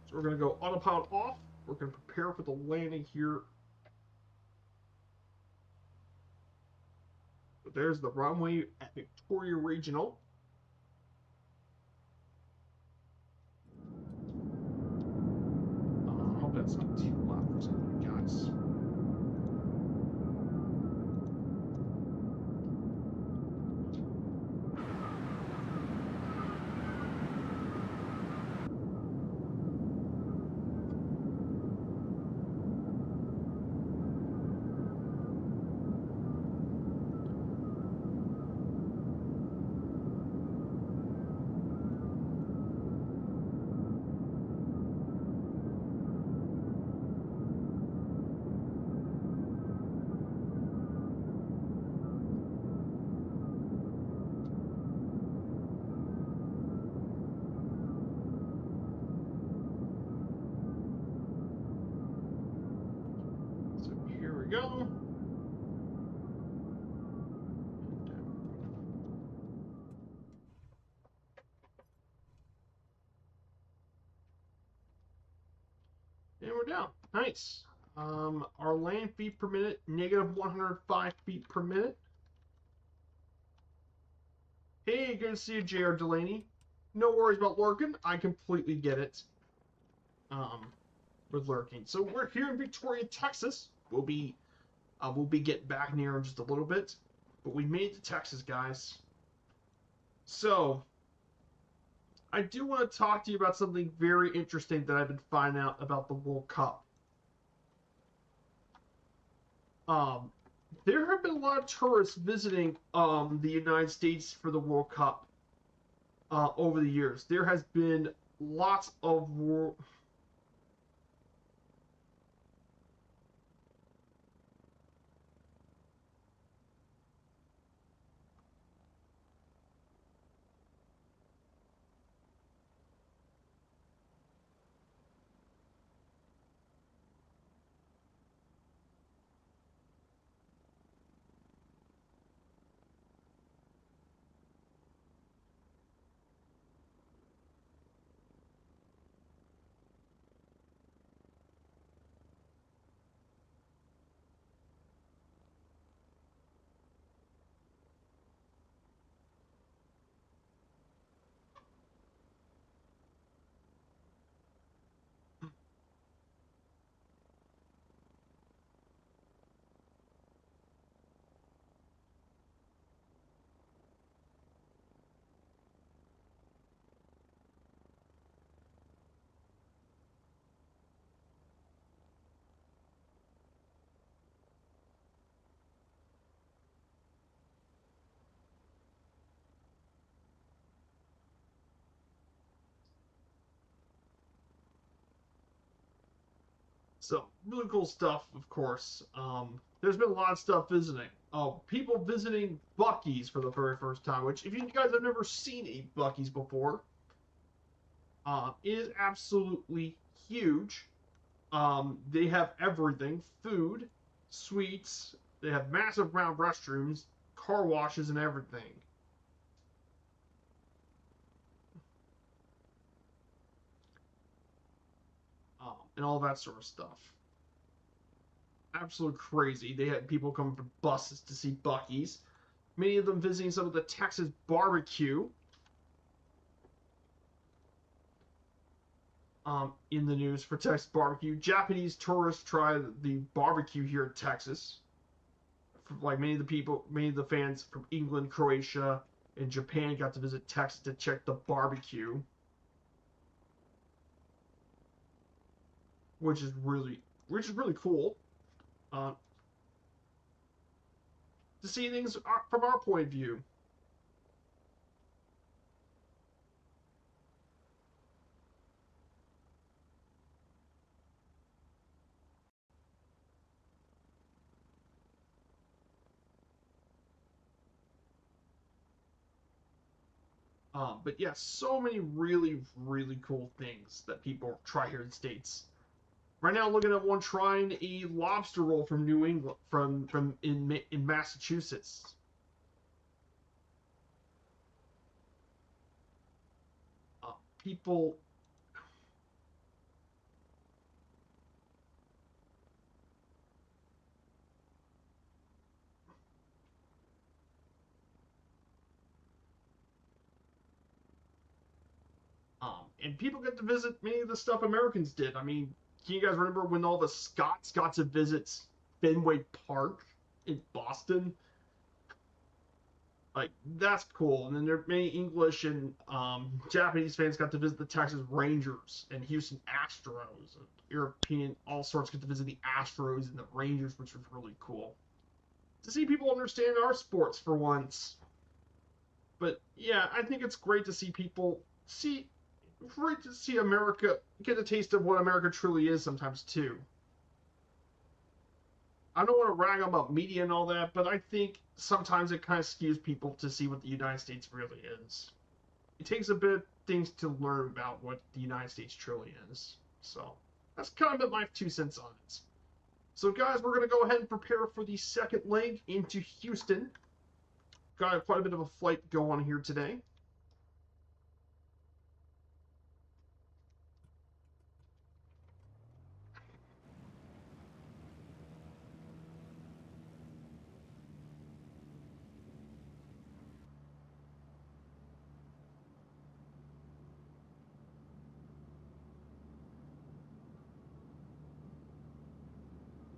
So we're gonna go autopilot off. We're gonna prepare for the landing here. So there's the runway at Victoria Regional. I hope that's not too loud for guys. we go. And we're down. Nice. Our land feet per minute, negative 105 feet per minute. Hey, good to see you, J.R. Delaney. No worries about lurking. I completely get it. With lurking. So we're here in Victoria, Texas. We'll be getting back near in just a little bit, but we made it to Texas, guys. So I do want to talk to you about something very interesting that I've been finding out about the World Cup. There have been a lot of tourists visiting the United States for the World Cup over the years. There has been lots of So really cool stuff, of course. There's been a lot of stuff visiting. People visiting Buc-ee's for the very first time. Which, if you guys have never seen a Buc-ee's before, is absolutely huge. They have everything: food, sweets. They have massive round restrooms, car washes, and everything. And all that sort of stuff. Absolute crazy. They had people coming from buses to see Buc-ee's. Many of them visiting some of the Texas barbecue. In the news for Texas barbecue. Japanese tourists try the barbecue here in Texas. Like many of the fans from England, Croatia, and Japan got to visit Texas to check the barbecue, which is really cool. Uh, to see things from our point of view. But yeah, so many really cool things that people try here in the States. Right now, looking at one trying a lobster roll from New England, from in Massachusetts. People, and people get to visit many of the stuff Americans did. I mean, can you guys remember when all the Scots got to visit Fenway Park in Boston? Like, that's cool. And then there many English and Japanese fans got to visit the Texas Rangers and Houston Astros. And European all sorts get to visit the Astros and the Rangers, which was really cool to see people understand our sports for once. But yeah, I think it's great to see people see, great to see America get a taste of what America truly is sometimes too. I don't want to rag about media and all that, but I think sometimes it kind of skews people to see what the United States really is. It takes a bit of things to learn about what the United States truly is. So that's kind of been my 2 cents on it. So, guys, we're going to go ahead and prepare for the second leg into Houston. Got quite a bit of a flight go on here today.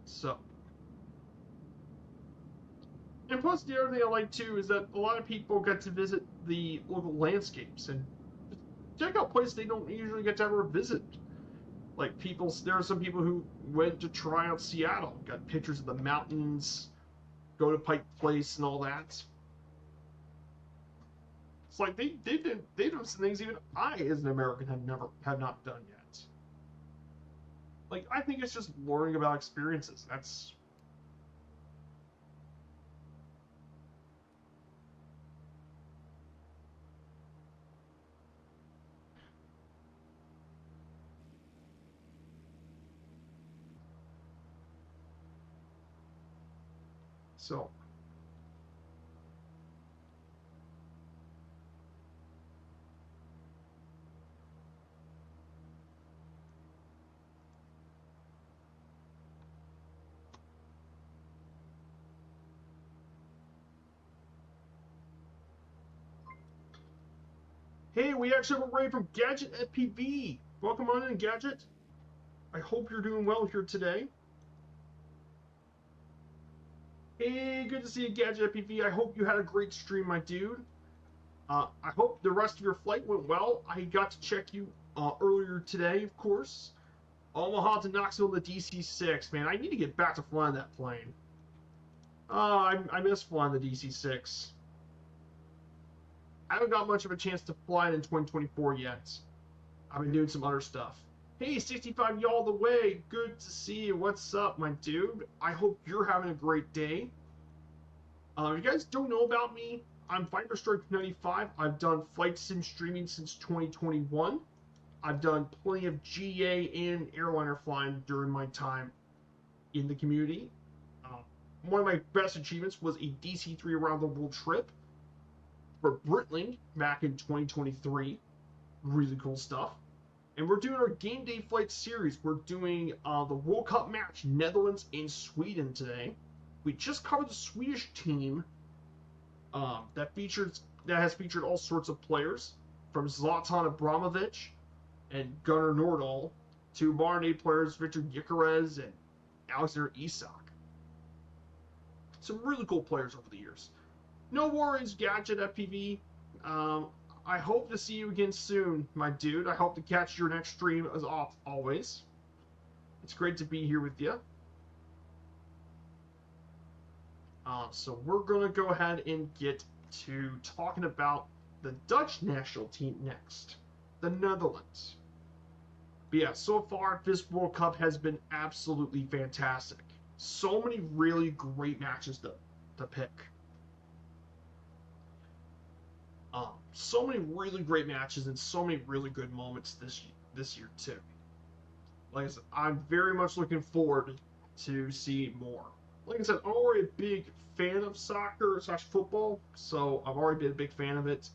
So, and plus the other thing I like too is that a lot of people get to visit the local landscapes and check out places they don't usually get to ever visit. Like there are some people who went to try out Seattle, got pictures of the mountains, go to Pike Place and all that. It's like they've done some things even I as an American have not done yet. Like I think it's just learning about experiences. That's so. Hey, we actually have a raid from Gadget FPV. Welcome on in, Gadget. I hope you're doing well here today. Hey, good to see you, Gadget FPV. I hope you had a great stream, my dude. I hope the rest of your flight went well. I got to check you earlier today, of course. Omaha to Knoxville, the DC-6. Man, I need to get back to flying that plane. I miss flying the DC-6. I haven't got much of a chance to fly it in 2024 yet. I've been doing some other stuff. Hey, 65 y'all the way. Good to see you. What's up, my dude? I hope you're having a great day. If you guys don't know about me, I'm Fighter Strike 95. I've done flight sim streaming since 2021. I've done plenty of GA and airliner flying during my time in the community. One of my best achievements was a DC-3 around the world trip for Britling back in 2023. Really cool stuff. And we're doing our game day flight series. We're doing the World Cup match, Netherlands and Sweden today. We just covered the Swedish team that has featured all sorts of players, from Zlatan Ibrahimovic and Gunnar Nordahl to modern day players Victor Gyökeres and Alexander Isak. Some really cool players over the years. No worries, Gadget FPV. I hope to see you again soon, my dude. I hope to catch your next stream as always. It's great to be here with you. So we're going to go ahead and get to talking about the Dutch national team next. The Netherlands. But yeah, so far this World Cup has been absolutely fantastic. So many really great matches to pick. So many really great matches and so many really good moments this year too. Like I said, I'm very much looking forward to seeing more. Like I said, I'm already a big fan of soccer/football, so I've already been a big fan of it.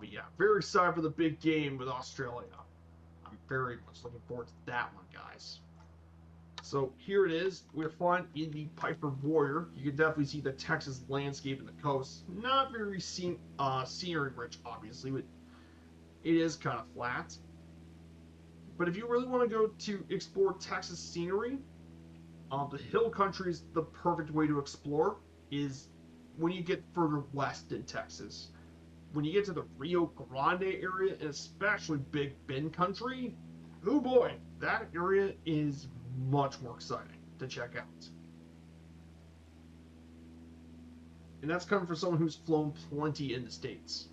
But yeah, very excited for the big game with Australia. I'm very much looking forward to that one, guys. So here it is. We're flying in the Piper Warrior. You can definitely see the Texas landscape and the coast. Not very scenery rich, obviously, but it is kind of flat. But if you really want to go to explore Texas scenery, the hill country is the perfect way to explore. Is when you get further west in Texas. When you get to the Rio Grande area, and especially Big Bend country, oh boy, that area is much more exciting to check out. And that's coming from someone who's flown plenty in the States.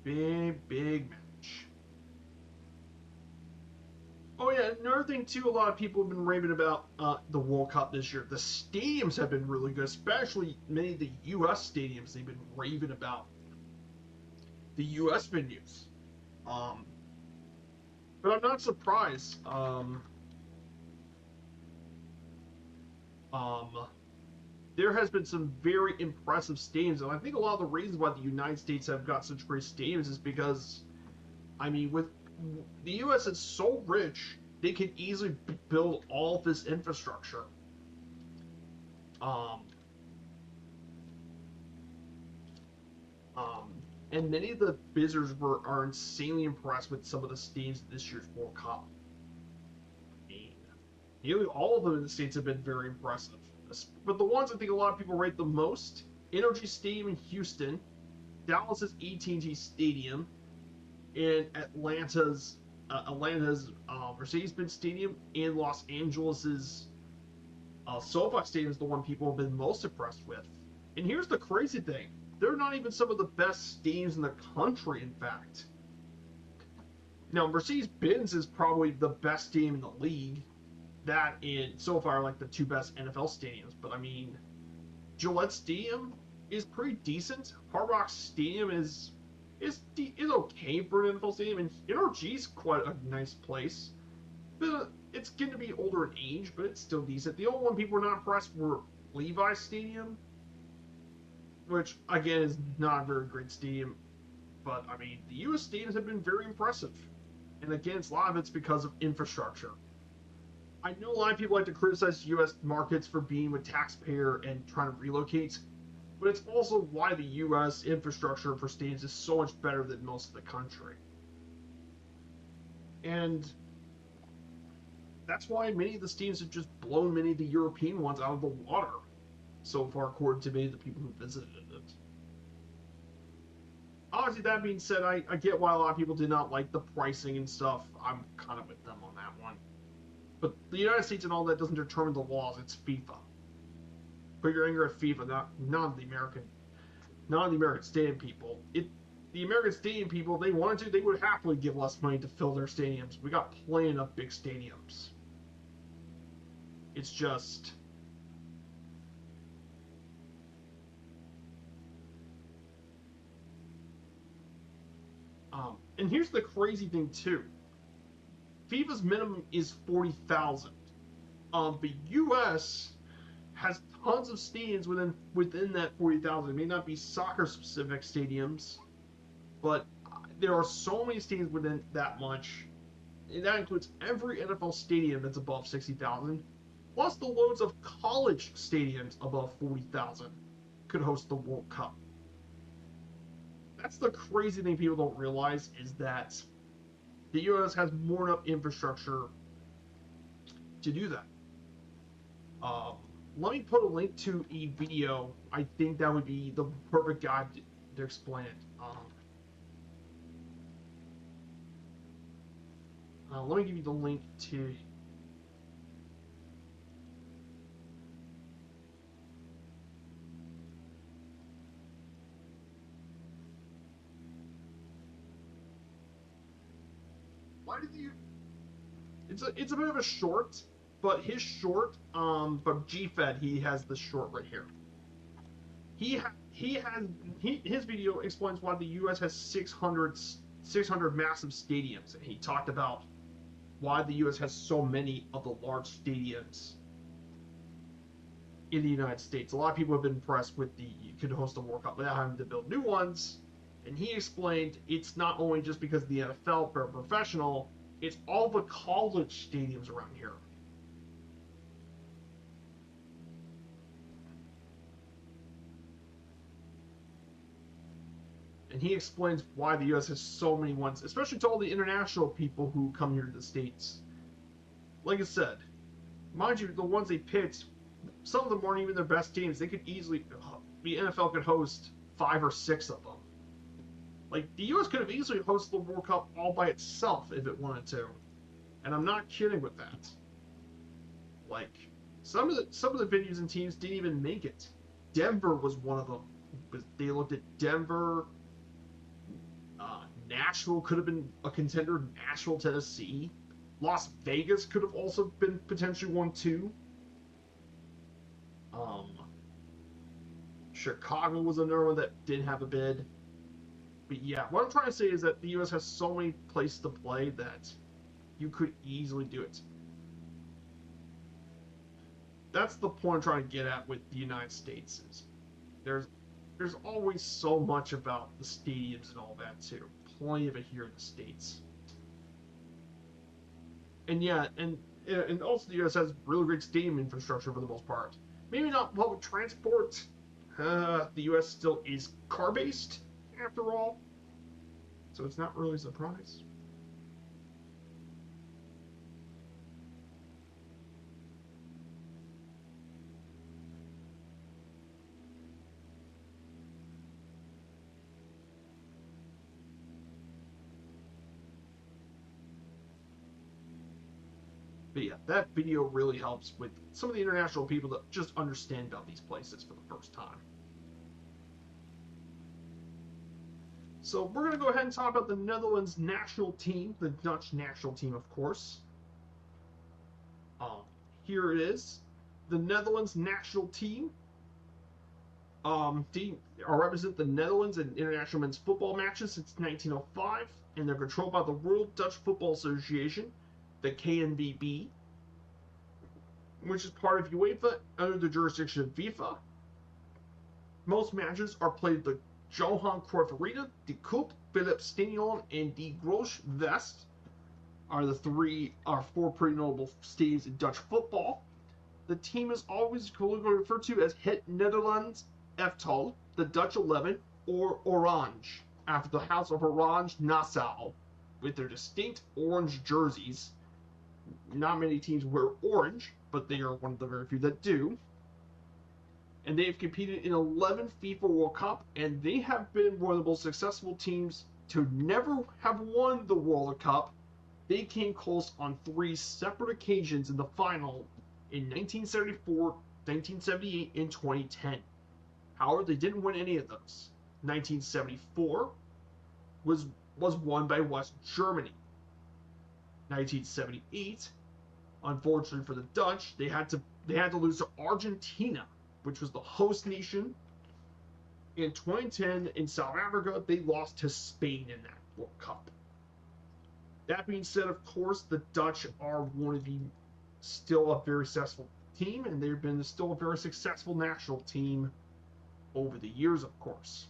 yeah, big match. Oh yeah, another thing too, a lot of people have been raving about the World Cup this year. The stadiums have been really good, especially many of the U.S. stadiums. They've been raving about the U.S. venues. Um, but I'm not surprised. Um, there has been some very impressive stadiums, and I think a lot of the reasons why the United States have got such great stadiums is because, I mean, with the U.S. is so rich, they can easily build all of this infrastructure. Um, um, and many of the visitors are insanely impressed with some of the stadiums this year's World Cup. I mean, nearly all of them in the States have been very impressive. But the ones I think a lot of people rate the most: Energy Stadium in Houston, Dallas's AT&T Stadium, and Atlanta's Mercedes-Benz Stadium, and Los Angeles's SoFi Stadium is the one people have been most impressed with. And here's the crazy thing: they're not even some of the best stadiums in the country. In fact, now Mercedes-Benz is probably the best stadium in the league. That and SoFi are like the two best NFL stadiums. But I mean, Gillette Stadium is pretty decent. Hard Rock Stadium is okay for an NFL stadium, and NRG is quite a nice place. But it's going to be older in age, but it's still decent. The only one people were not impressed were Levi's Stadium, which again is not a very great stadium. But I mean, the U.S. stadiums have been very impressive, and again, a lot of it's because of infrastructure. I know a lot of people like to criticize U.S. markets for being with taxpayer and trying to relocate, but it's also why the U.S. infrastructure for stadiums is so much better than most of the country. And that's why many of the stadiums have just blown many of the European ones out of the water so far, according to many of the people who visited it. Obviously, that being said, I get why a lot of people did not like the pricing and stuff. I'm kind of with them on that one. But the United States and all that doesn't determine the laws. It's FIFA. Put your anger at FIFA, not the American stadium people. The American stadium people, they wanted to, they would happily give less money to fill their stadiums. We got plenty enough big stadiums. It's just and here's the crazy thing too. FIFA's minimum is 40,000. The U.S. has tons of stadiums within that 40,000. It may not be soccer specific stadiums, but there are so many stadiums within that much. And that includes every NFL stadium that's above 60,000, plus the loads of college stadiums above 40,000 could host the World Cup. That's the crazy thing people don't realize, is that the U.S. has more than enough infrastructure to do that. Let me put a link to a video. I think that would be the perfect guide to explain it. Let me give you the link to. Why did you? It's a bit of a short, but his short, from GFed, he has the short right here. His video explains why the U.S. has 600 massive stadiums, and he talked about why the U.S. has so many of the large stadiums in the United States. A lot of people have been impressed with you could host a World Cup without having to build new ones. And he explained it's not only just because of the NFL for a professional, it's all the college stadiums around here. And he explains why the U.S. has so many ones, especially to all the international people who come here to the States. Like I said, mind you, the ones they picked, some of them weren't even their best teams. They could easily, the NFL could host 5 or 6 of them. Like, the U.S. could have easily hosted the World Cup all by itself if it wanted to. And I'm not kidding with that. Like, some of the venues and teams didn't even make it. Denver was one of them. They looked at Denver. Nashville could have been a contender. Nashville, Tennessee. Las Vegas could have also been potentially one too. Um, Chicago was another one that didn't have a bid. But yeah, what I'm trying to say is that the U.S. has so many places to play that you could easily do it. That's the point I'm trying to get at with the United States. Is there's always so much about the stadiums and all that too. Plenty of it here in the States. And yeah, and also the U.S. has really great stadium infrastructure for the most part. Maybe not public transport. The U.S. still is car-based, after all. So it's not really a surprise. But yeah, that video really helps with some of the international people that just understand about these places for the first time. So we're going to go ahead and talk about the Netherlands national team, the Dutch national team, of course. Here it is. The Netherlands national team represent the Netherlands in international men's football matches since 1905, and they're controlled by the World Dutch Football Association, the KNVB, which is part of UEFA under the jurisdiction of FIFA. Most matches are played at the Johan Cruyff Arena, the Kuip, Philips Stadion, and the Groot West are four pretty notable stadiums in Dutch football. The team is always referred to as Het Nederlands Elftal, the Dutch 11, or Orange, after the House of Orange Nassau, with their distinct orange jerseys. Not many teams wear orange, but they are one of the very few that do. And they have competed in 11 FIFA World Cup, and they have been one of the most successful teams to never have won the World Cup. They came close on 3 separate occasions in the final in 1974, 1978, and 2010. However, they didn't win any of those. 1974 was won by West Germany. 1978, unfortunately for the Dutch, they had to lose to Argentina, which was the host nation. In 2010, in South Africa, they lost to Spain in that World Cup. That being said, of course, the Dutch are still a very successful team, and they've been still a very successful national team over the years, of course.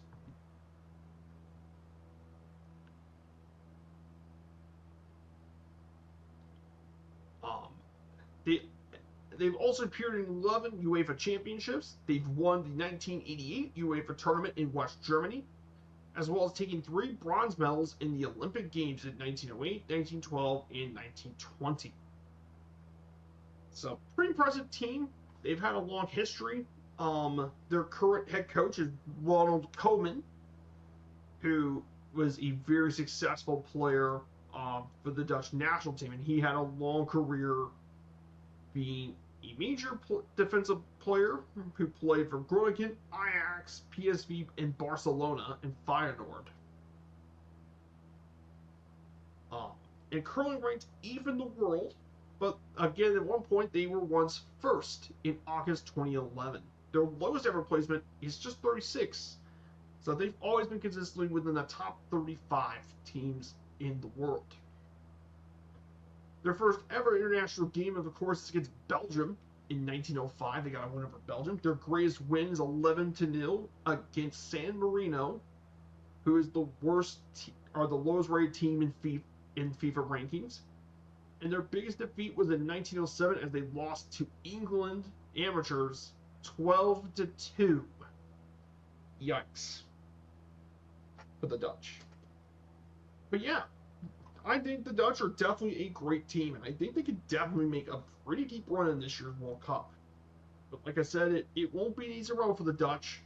They've also appeared in 11 UEFA championships. They've won the 1988 UEFA tournament in West Germany, as well as taking 3 bronze medals in the Olympic Games in 1908, 1912, and 1920. So, pretty impressive team. They've had a long history. Their current head coach is Ronald Koeman, who was a very successful player for the Dutch national team, and he had a long career being a major defensive player who played for Groningen, Ajax, PSV, and Barcelona, and Feyenoord. And currently ranked even the world, but again, at one point they were once first in August 2011. Their lowest ever placement is just 36, so they've always been consistently within the top 35 teams in the world. Their first ever international game, of course, is against Belgium in 1905. They got a win over Belgium. Their greatest win is 11-0 against San Marino, who is the lowest rated team in FIFA rankings. And their biggest defeat was in 1907 as they lost to England amateurs 12-2. Yikes for the Dutch. But yeah, I think the Dutch are definitely a great team, and I think they could definitely make a pretty deep run in this year's World Cup. But like I said, it won't be an easy road for the Dutch,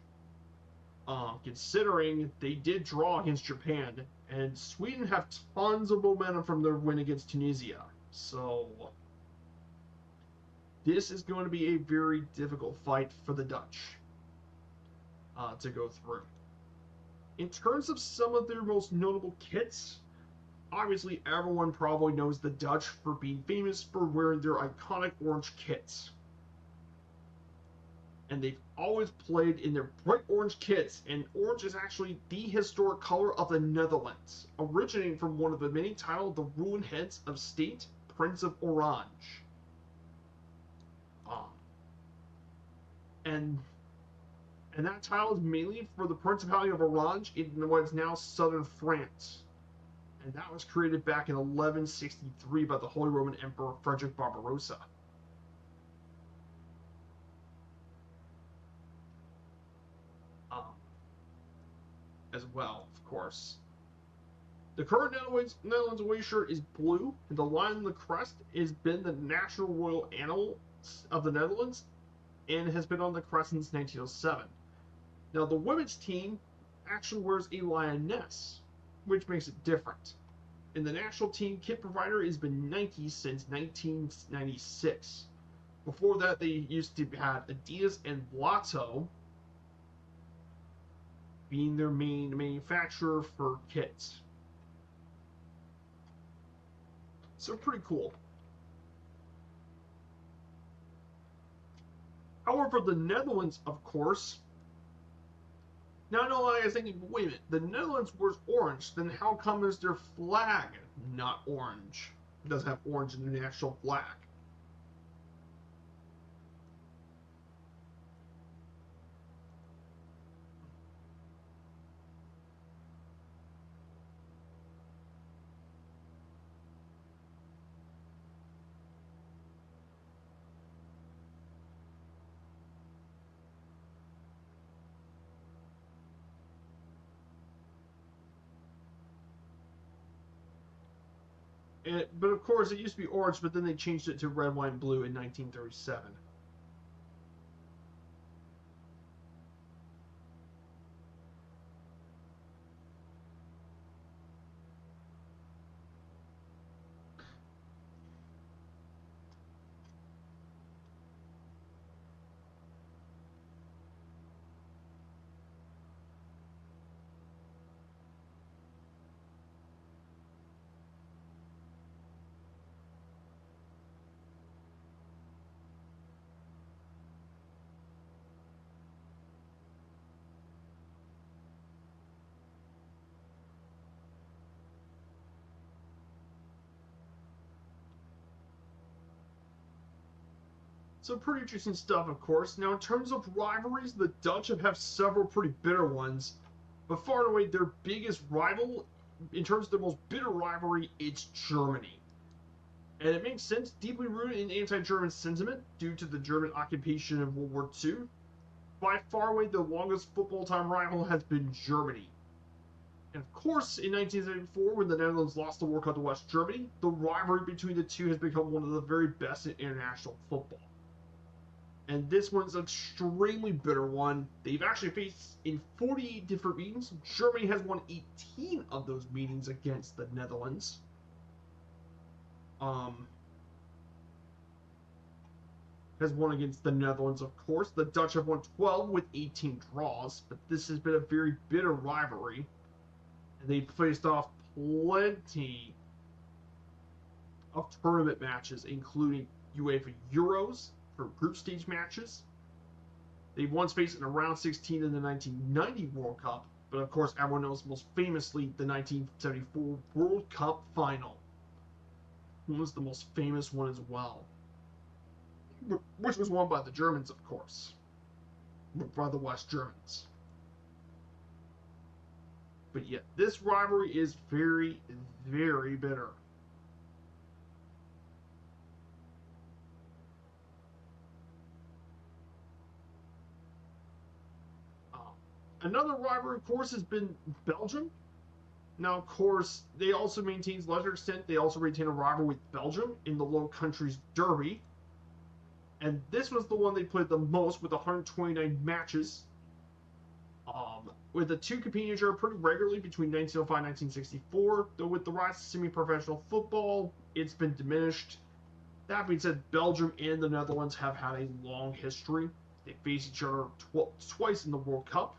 considering they did draw against Japan, and Sweden have tons of momentum from their win against Tunisia. So this is going to be a very difficult fight for the Dutch. to go through. In terms of some of their most notable kits, obviously everyone probably knows the Dutch for being famous for wearing their iconic orange kits. And they've always played in their bright orange kits, and orange is actually the historic color of the Netherlands, originating from one of the many titled the ruling heads of state, Prince of Orange. And that title is mainly for the Principality of Orange in what is now southern France. And that was created back in 1163 by the Holy Roman Emperor Frederick Barbarossa. As well, of course. The current Netherlands away shirt is blue, and the line on the crest has been the national royal animal of the Netherlands, and has been on the crest since 1907. Now, the women's team actually wears a lioness, which makes it different. And the national team kit provider has been Nike since 1996. Before that, they used to have Adidas and Lotto being their main manufacturer for kits. So pretty cool. However, the Netherlands, of course. Now, I know I was thinking, wait a minute, the Netherlands wears orange, then how come is their flag not orange? It doesn't have orange in the national flag. But of course, it used to be orange, but then they changed it to red, white, and blue in 1937. So pretty interesting stuff, of course. Now, in terms of rivalries, the Dutch have several pretty bitter ones, but far and away their biggest rival, in terms of their most bitter rivalry, it's Germany. And it makes sense, deeply rooted in anti-German sentiment due to the German occupation of World War II. By far away, the longest football time rival has been Germany. And of course, in 1974, when the Netherlands lost the World Cup to West Germany, the rivalry between the two has become one of the very best in international football. And this one's an extremely bitter one. They've actually faced in 48 different meetings. Germany has won 18 of those meetings against the Netherlands. Has won against the Netherlands, of course. The Dutch have won 12 with 18 draws, but this has been a very bitter rivalry. And they've faced off plenty of tournament matches, including UEFA Euros for group stage matches. They once faced in a round 16 in the 1990 World Cup, but of course everyone knows most famously the 1974 World Cup final. It was the most famous one as well, which was won by the Germans, of course, by the West Germans. But yet, this rivalry is very, very bitter. Another rivalry, of course, has been Belgium. Now, of course, they also maintain, to a lesser extent, they also retain a rivalry with Belgium in the Low Countries Derby. And this was the one they played the most with 129 matches. With the two competing each other pretty regularly between 1905 and 1964, though with the rise of semi-professional football, it's been diminished. That being said, Belgium and the Netherlands have had a long history. They faced each other twice in the World Cup.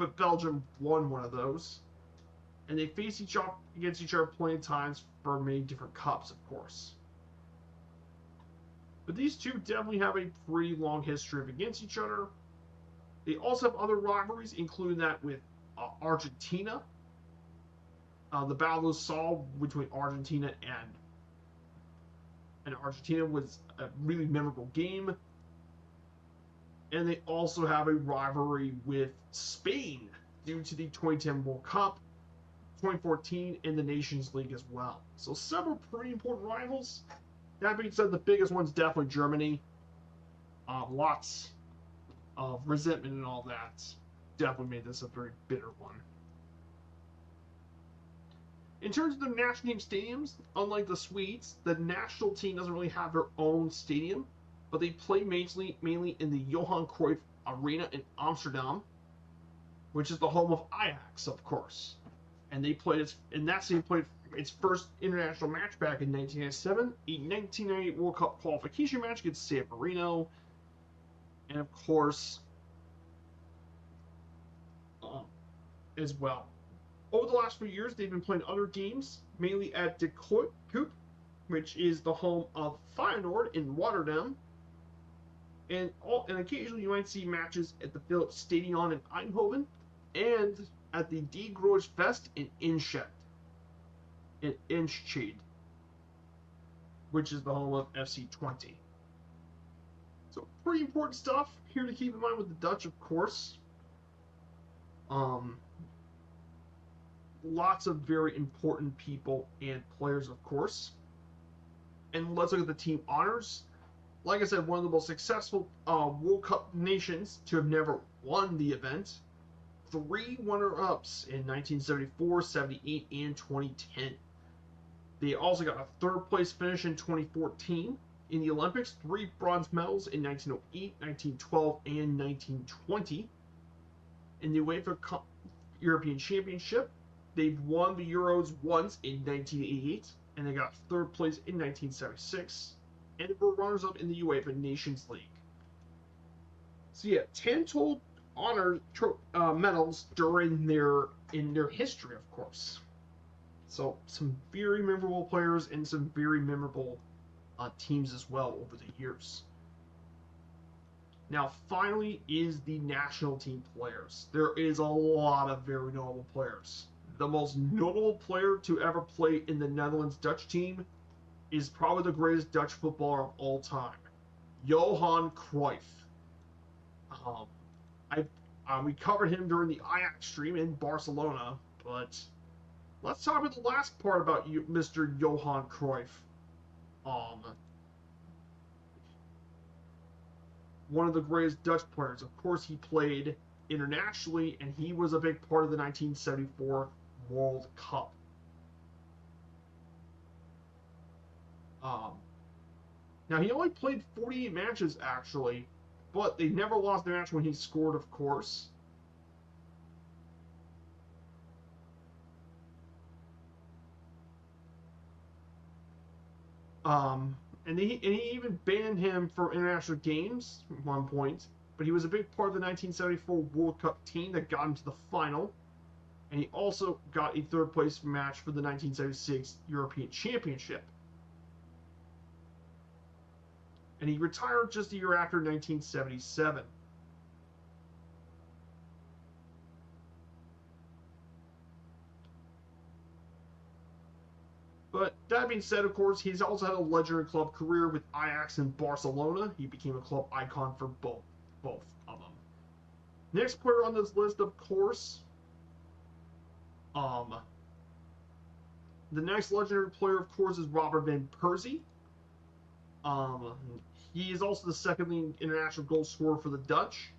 but Belgium won one of those. And they faced against each other plenty of times for many different cups, of course. But these two definitely have a pretty long history of against each other. They also have other rivalries, including that with Argentina. The Battle of Saul between Argentina and Argentina was a really memorable game. And they also have a rivalry with Spain due to the 2010 World Cup, 2014, and the Nations League as well. So several pretty important rivals. That being said, the biggest one's definitely Germany. Lots of resentment and all that. Definitely made this a very bitter one. In terms of the national team stadiums, unlike the Swedes, the national team doesn't really have their own stadium, but they play mainly in the Johan Cruyff Arena in Amsterdam, which is the home of Ajax, of course. And they played its first international match back in 1997, a 1998 World Cup qualification match against San Marino, and of course, as well. Over the last few years, they've been playing other games, mainly at De KHOU, which is the home of Feyenoord in Rotterdam. And occasionally you might see matches at the Philips Stadion in Eindhoven and at the Die Groot Fest in Inschede, which is the home of FC Twente. So pretty important stuff here to keep in mind with the Dutch, of course. Lots of very important people and players, of course. And let's look at the team honors. Like I said, one of the most successful World Cup nations to have never won the event. 3 runner-ups in 1974, 78, and 2010. They also got a third-place finish in 2014. In the Olympics, 3 bronze medals in 1908, 1912, and 1920. In the UEFA European Championship, they've won the Euros once in 1988, and they got third place in 1976, and they were runners-up in the UEFA Nations League. So yeah, 10 total honor medals during in their history, of course. So some very memorable players and some very memorable teams as well over the years. Now, finally, is the national team players. There is a lot of very notable players. The most notable player to ever play in the Netherlands Dutch team is probably the greatest Dutch footballer of all time, Johan Cruyff. We covered him during the Ajax stream in Barcelona, but let's talk about the last part about Mr. Johan Cruyff. One of the greatest Dutch players. Of course, he played internationally, and he was a big part of the 1974 World Cup. Now, he only played 48 matches, actually, but they never lost a match when he scored, of course. And he even banned him from international games at one point, but he was a big part of the 1974 World Cup team that got him to the final, and he also got a third place match for the 1976 European Championship. And he retired just a year after 1977. But that being said, of course, he's also had a legendary club career with Ajax and Barcelona. He became a club icon for both of them. Next player on this list, of course, the next legendary player, of course, is Robert van Persie. He is also the second leading international goal scorer for the Dutch.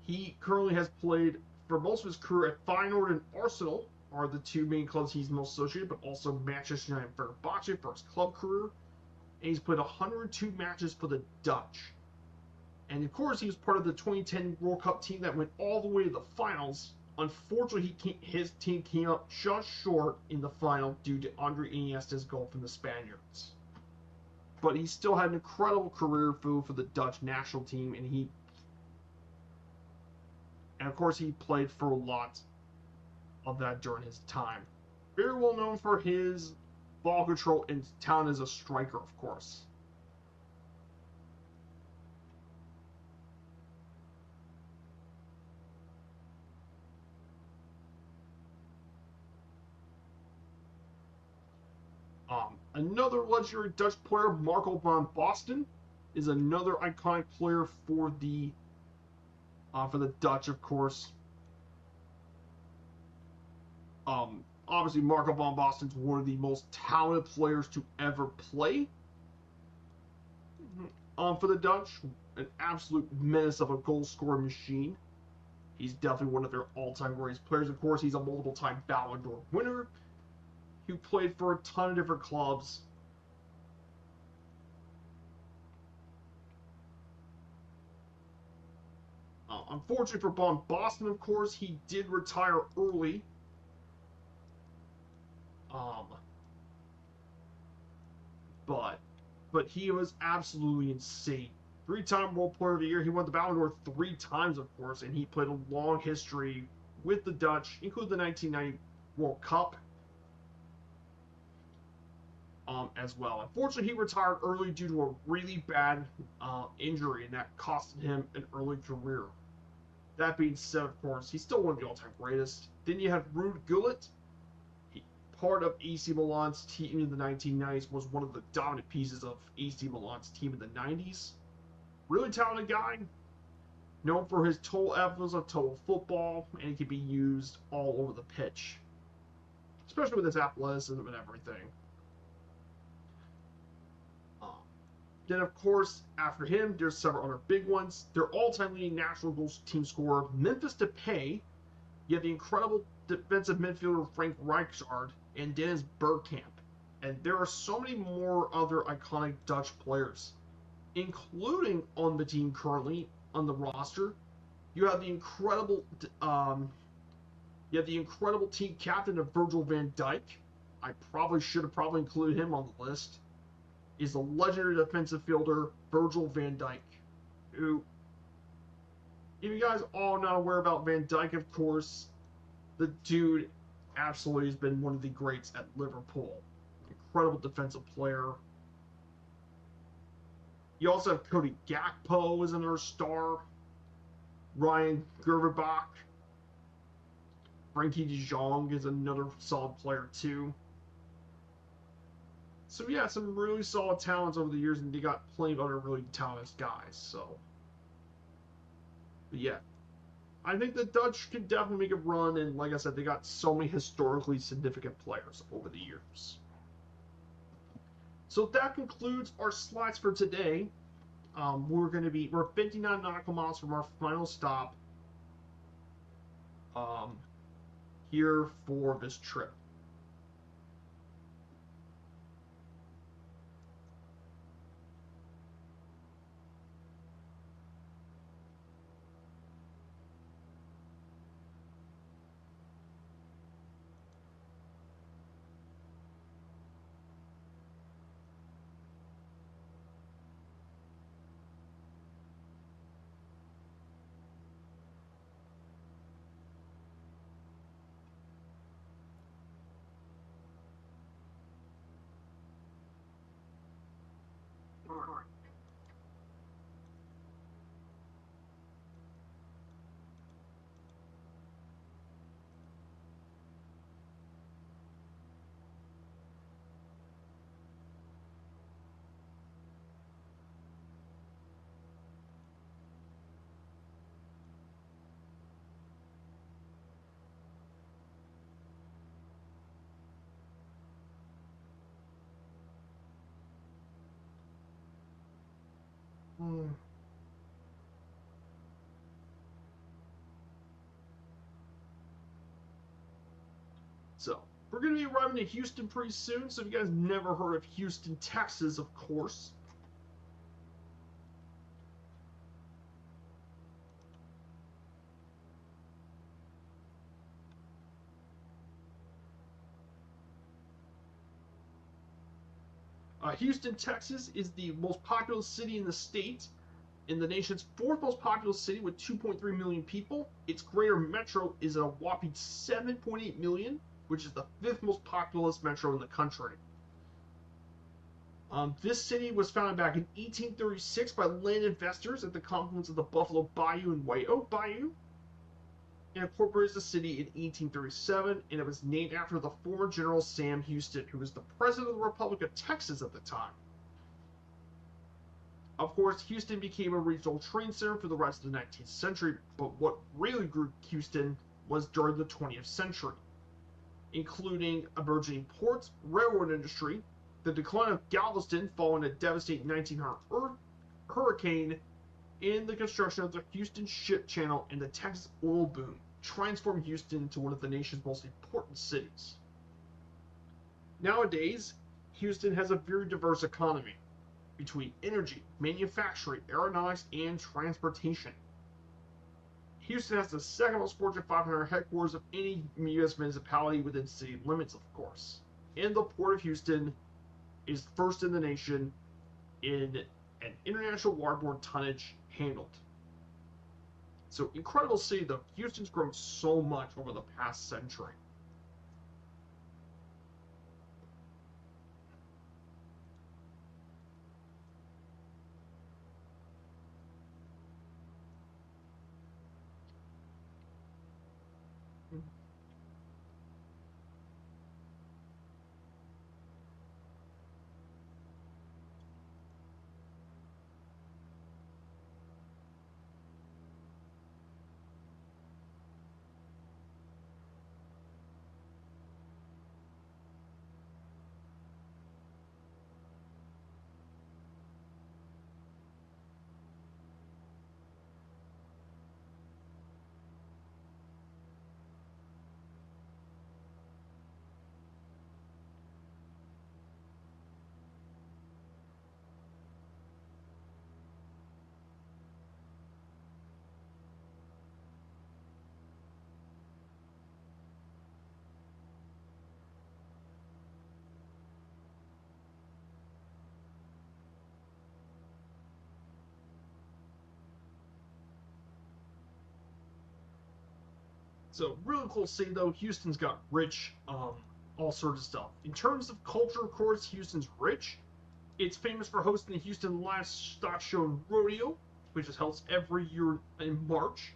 He currently has played for most of his career at Feyenoord and Arsenal, are the two main clubs he's most associated, but also Manchester United and Fenerbahce for his club career. And he's played 102 matches for the Dutch. And of course, he was part of the 2010 World Cup team that went all the way to the finals. Unfortunately, his team came up just short in the final due to Andre Iniesta's goal from the Spaniards. But he still had an incredible career for the Dutch national team, and And of course, he played for a lot of that during his time. Very well known for his ball control and talent as a striker, of course. Another legendary Dutch player, Marco van Basten, is another iconic player for the Dutch, of course. Obviously, Marco van Basten's one of the most talented players to ever play for the Dutch. An absolute menace of a goal scoring machine. He's definitely one of their all-time greatest players. Of course, he's a multiple-time Ballon d'Or winner who played for a ton of different clubs. Unfortunately for Van Basten, of course, he did retire early. But he was absolutely insane. Three-time World Player of the Year. He won the Ballon d'Or 3 times, of course, and he played a long history with the Dutch, including the 1990 World Cup as well. Unfortunately, he retired early due to a really bad injury, and that costed him an early career. That being said, of course, he's still one of the all-time greatest. Then you have Ruud Gullit. Part of AC Milan's team in the 1990s, was one of the dominant pieces of AC Milan's team in the 90s. Really talented guy, known for his total emphasis on total football, and he can be used all over the pitch, especially with his athleticism and everything. Then, of course, after him, there's several other big ones. Their all-time leading national goals team scorer, Memphis Depay. You have the incredible defensive midfielder Frank Rijkaard and Dennis Bergkamp. And there are so many more other iconic Dutch players, including on the team currently on the roster. You have the incredible team captain of Virgil van Dijk. I should have included him on the list. Is the legendary defensive fielder Virgil van Dijk, who, if you guys all not aware about Van Dijk, of course, the dude absolutely has been one of the greats at Liverpool. Incredible defensive player. You also have Cody Gakpo as another star. Ryan Gravenberch. Frankie de Jong is another solid player too. So yeah, some really solid talents over the years, and they got plenty of other really talented guys. So, but yeah, I think the Dutch can definitely make a run, and like I said, they got so many historically significant players over the years. So that concludes our slides for today. We're 59 nautical miles from our final stop here for this trip. So, we're going to be arriving to Houston pretty soon, so if you guys never heard of Houston, Texas, of course. Houston, Texas is the most populous city in the state. In the nation's fourth most populous city with 2.3 million people, its greater metro is a whopping 7.8 million, which is the fifth most populous metro in the country. This city was founded back in 1836 by land investors at the confluence of the Buffalo Bayou and White Oak Bayou, and incorporated the city in 1837, and it was named after the former General Sam Houston, who was the president of the Republic of Texas at the time. Of course, Houston became a regional trade center for the rest of the 19th century, but what really grew Houston was during the 20th century, including a burgeoning ports, railroad industry, the decline of Galveston following a devastating 1900 hurricane, and the construction of the Houston Ship Channel and the Texas oil boom transformed Houston into one of the nation's most important cities. Nowadays, Houston has a very diverse economy between energy, manufacturing, aeronautics, and transportation. Houston has the second most Fortune 500 headquarters of any U.S. municipality within city limits, of course. And the Port of Houston is first in the nation in an international waterborne tonnage handled. So incredible city, though. Houston's grown so much over the past century. So really cool city, though. Houston's got rich, all sorts of stuff. In terms of culture, of course, Houston's rich. It's famous for hosting the Houston Livestock Show and Rodeo, which is held every year in March.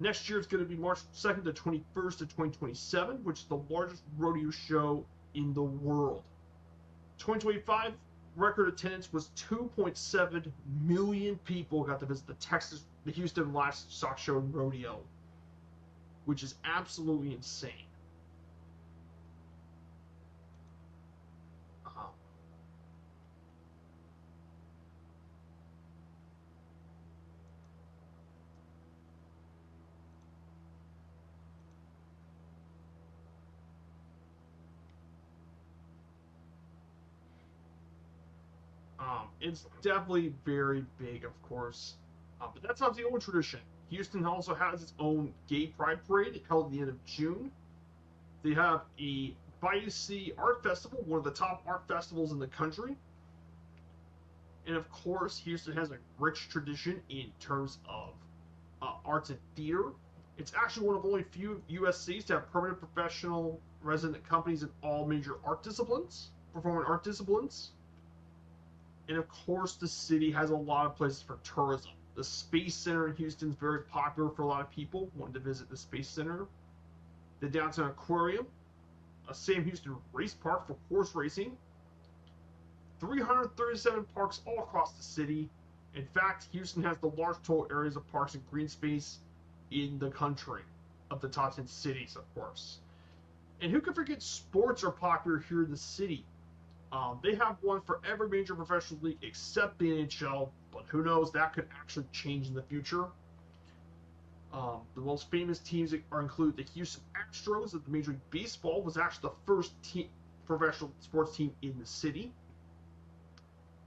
Next year it's going to be March 2nd to 21st of 2027, which is the largest rodeo show in the world. 2025 record attendance was 2.7 million people got to visit the Houston Livestock Show and Rodeo, which is absolutely insane. It's definitely very big, of course, but that's not the old tradition. Houston also has its own Gay Pride Parade held at the end of June. They have a Bayou City Art Festival, one of the top art festivals in the country. And of course, Houston has a rich tradition in terms of arts and theater. It's actually one of only few U.S. cities to have permanent professional resident companies in all major performing art disciplines. And of course, the city has a lot of places for tourism. The Space Center in Houston is very popular for a lot of people wanting to visit the Space Center. The Downtown Aquarium, a Sam Houston Race Park for horse racing. 337 parks all across the city. In fact, Houston has the largest total areas of parks and green space in the country, of the top 10 cities, of course. And who can forget sports are popular here in the city? They have one for every major professional league except the NHL, but who knows, that could actually change in the future. The most famous teams include the Houston Astros, that the Major League Baseball was actually the first professional sports team in the city.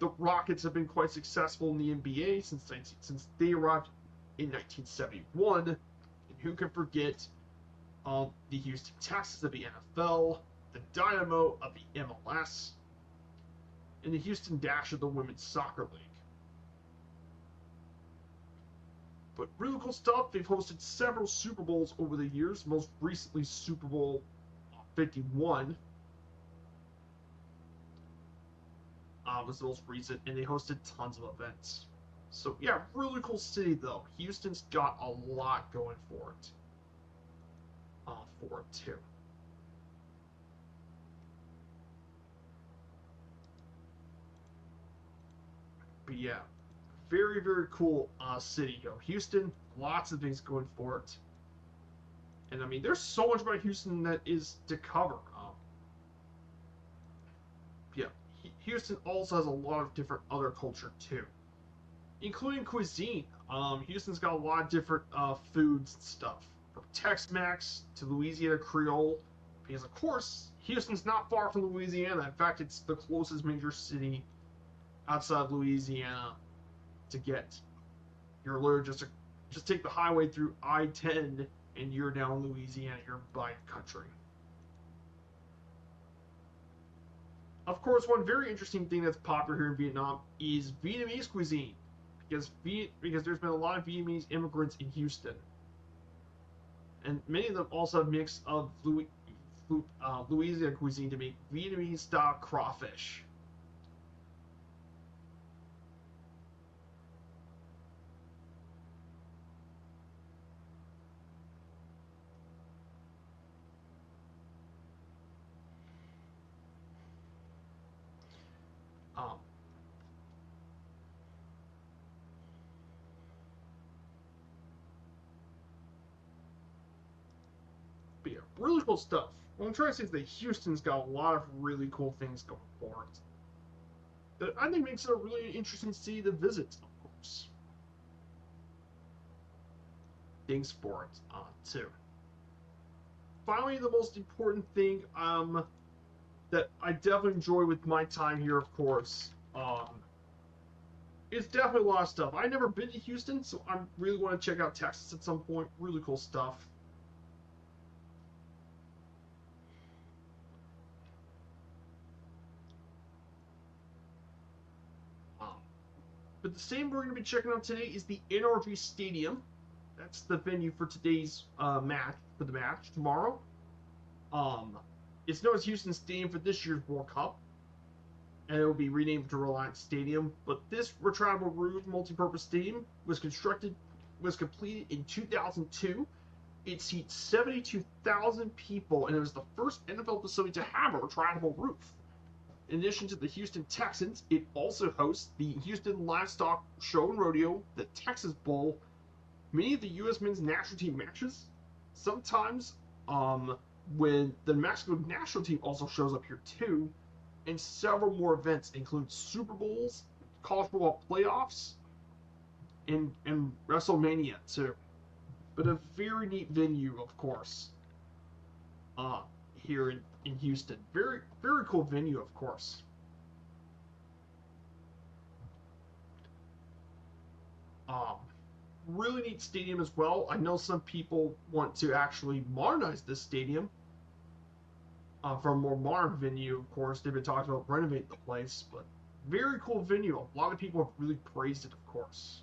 The Rockets have been quite successful in the NBA since they arrived in 1971. And who can forget the Houston Texans of the NFL, the Dynamo of the MLS, and the Houston Dash of the Women's Soccer League. But really cool stuff. They've hosted several Super Bowls over the years. Most recently, Super Bowl 51 was the most recent, and they hosted tons of events. So yeah, really cool city though. Houston's got a lot going for it. Too. But yeah, very very cool city. Houston, lots of things going for it. And I mean, there's so much about Houston that is to cover. Yeah, Houston also has a lot of different other culture too, including cuisine. Houston's got a lot of different foods and stuff, from Tex-Mex to Louisiana Creole, because of course Houston's not far from Louisiana. In fact, it's the closest major city outside of Louisiana to get. You're literally just take the highway through I-10 and you're down in Louisiana. You're by country. Of course, one very interesting thing that's popular here in Vietnam is Vietnamese cuisine, because there's been a lot of Vietnamese immigrants in Houston, and many of them also have mix of Louisiana cuisine to make Vietnamese style crawfish. Um, but yeah, really cool stuff. What I'm trying to say is that Houston's got a lot of really cool things going for it. That I think makes it a really interesting city to visit, of course. Things for it, too. Finally, the most important thing that I definitely enjoy with my time here, of course, it's definitely a lot of stuff. I've never been to Houston, so I really want to check out Texas at some point. Really cool stuff. Um, but the same we're going to be checking out today is the NRG Stadium. That's the venue for today's match tomorrow. It's known as Houston Stadium for this year's World Cup, and it will be renamed to Reliance Stadium. But this retractable roof multi-purpose stadium was completed in 2002. It seats 72,000 people, and it was the first NFL facility to have a retractable roof. In addition to the Houston Texans, it also hosts the Houston Livestock Show and Rodeo, the Texas Bowl, many of the U.S. men's national team matches. Sometimes, when the Mexico national team also shows up here too, and several more events include Super Bowls, college football playoffs, and WrestleMania too. But a very neat venue, of course, here in Houston. Very, very cool venue, of course. Um, really neat stadium as well. I know some people want to actually modernize this stadium for a more modern venue. Of course, they've been talking about renovating the place, but very cool venue. A lot of people have really praised it, of course.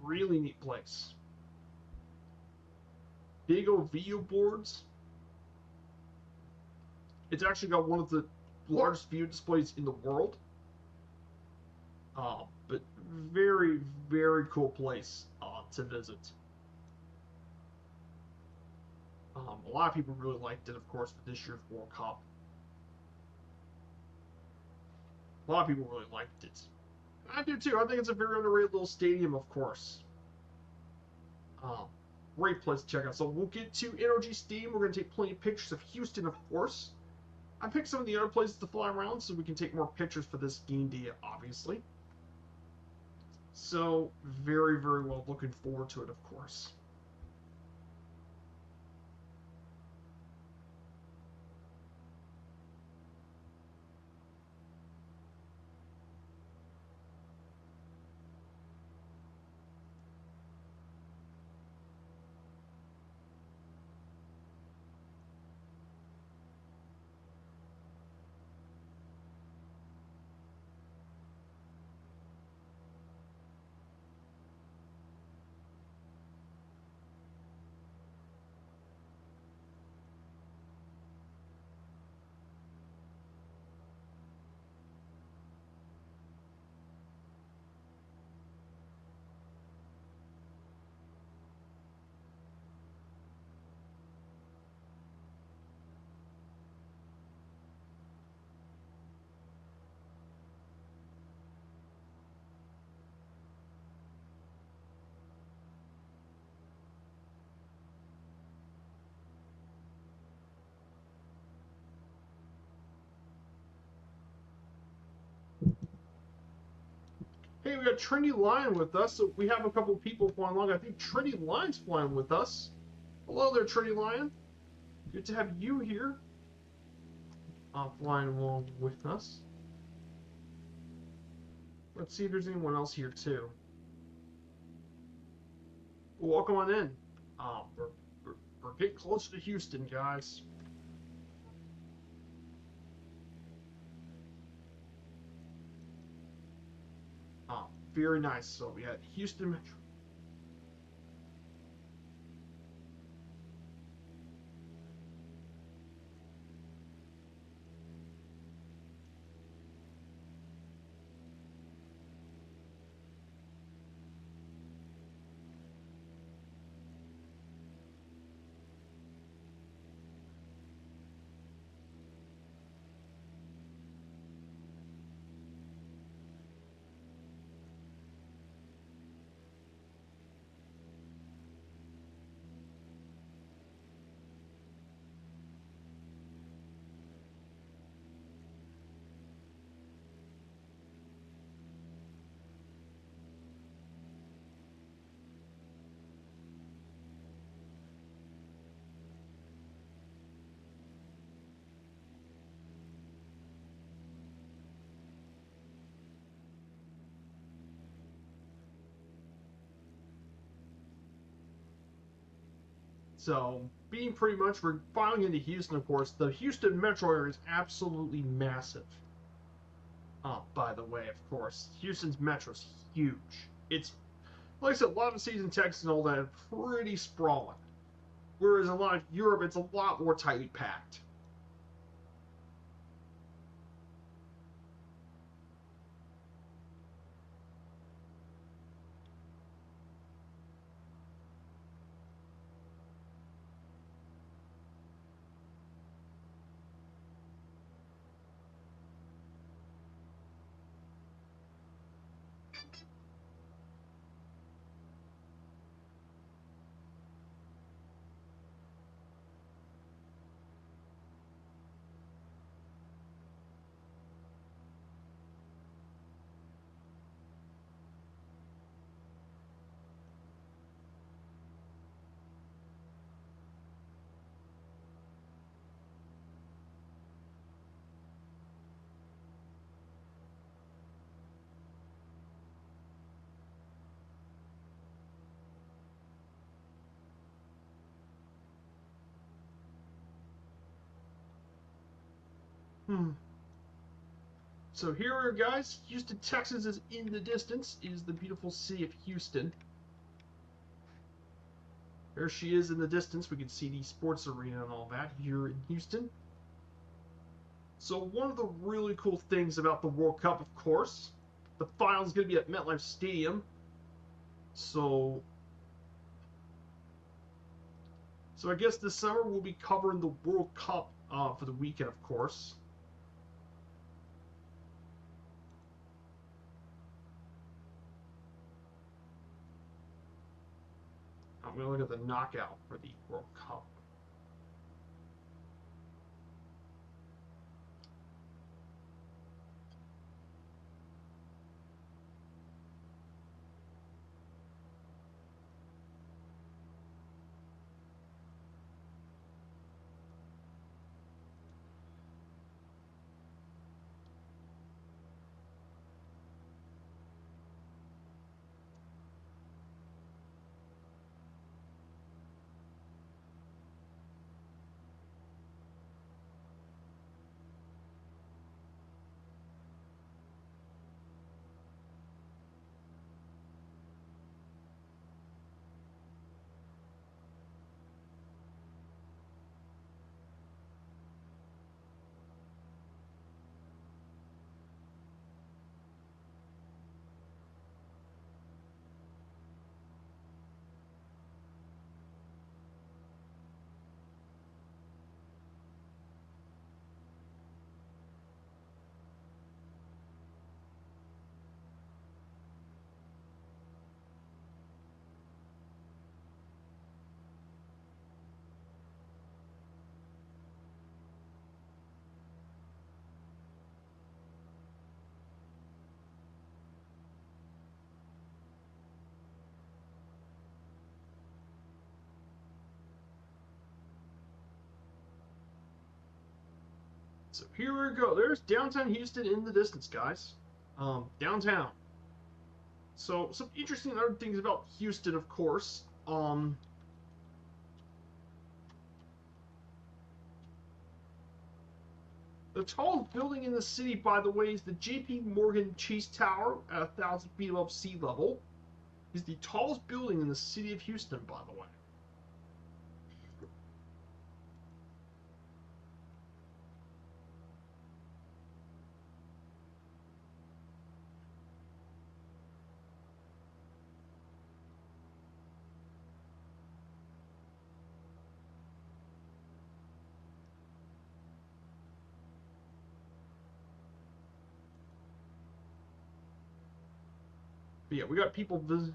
Really neat place. Big old video boards. It's actually got one of the largest video displays in the world. But very, very cool place to visit. A lot of people really liked it, of course, for this year's World Cup. A lot of people really liked it. I do too. I think it's a very underrated little stadium, of course. Great place to check out. So we'll get to NRG Stadium. We're going to take plenty of pictures of Houston, of course. I picked some of the other places to fly around so we can take more pictures for this game day, obviously. So, very, very well looking forward to it, of course. Hey, we got Trinity Lion with us. So we have a couple people flying along. I think Trinity Lion's flying with us. Hello there, Trinity Lion. Good to have you here. Flying along with us. Let's see if there's anyone else here too. Welcome on in. We're getting closer to Houston, guys. Very nice. So we had Houston Metro. So, being pretty much, we're filing into Houston, of course. The Houston metro area is absolutely massive. By the way, of course, Houston's metro's huge. It's, like I said, a lot of cities in Texas and all that are pretty sprawling. Whereas a lot of Europe, it's a lot more tightly packed. So here we are, guys. Houston, Texas is in the distance. Is the beautiful city of Houston. There she is in the distance. We can see the sports arena and all that here in Houston. So one of the really cool things about the World Cup, of course, the final is going to be at MetLife Stadium. So I guess this summer we'll be covering the World Cup for the weekend, of course. I'm going to look at the knockout for the World Cup. So here we go. There's downtown Houston in the distance, guys. Downtown. So some interesting other things about Houston, of course. The tallest building in the city, by the way, is the J.P. Morgan Chase Tower at 1,000 feet above sea level. Is the tallest building in the city of Houston, by the way. But yeah, we got people visit.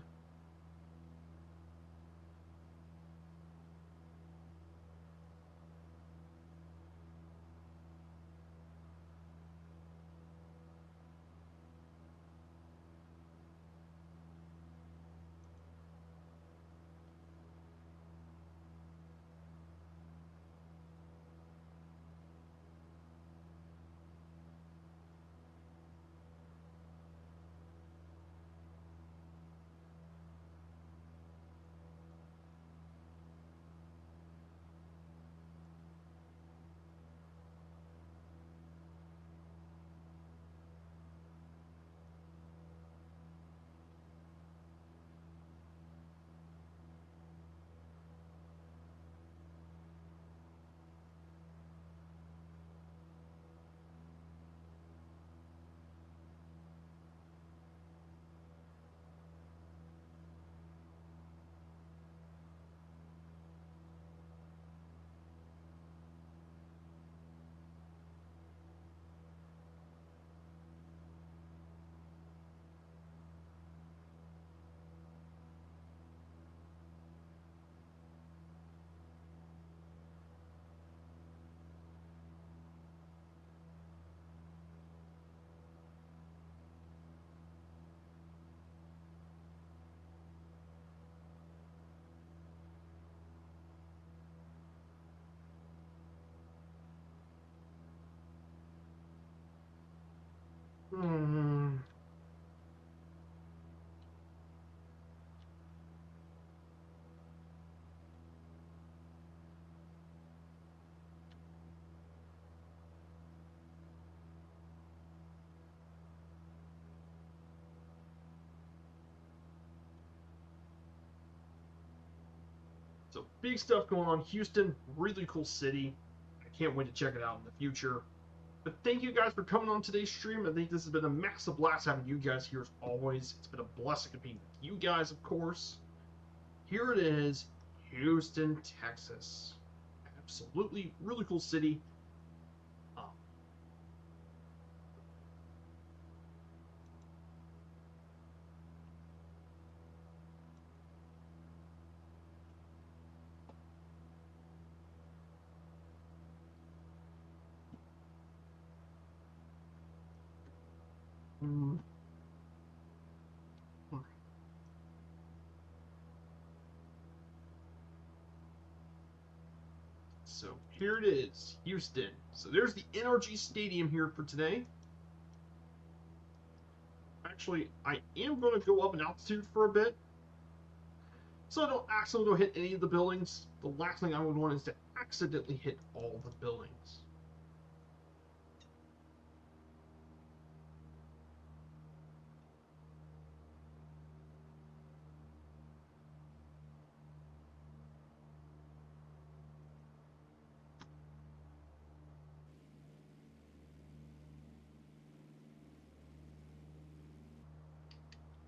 Hmm. So big stuff going on. Houston, really cool city. I can't wait to check it out in the future. But thank you guys for coming on today's stream. I think this has been a massive blast having you guys here as always. It's been a blessing to be with you guys, of course. Here it is, Houston, Texas. Absolutely, really cool city. Um, So here it is, Houston. So there's the NRG Stadium here for today. Actually, I am going to go up in altitude for a bit, so I don't accidentally hit any of the buildings. The last thing I would want is to accidentally hit all the buildings.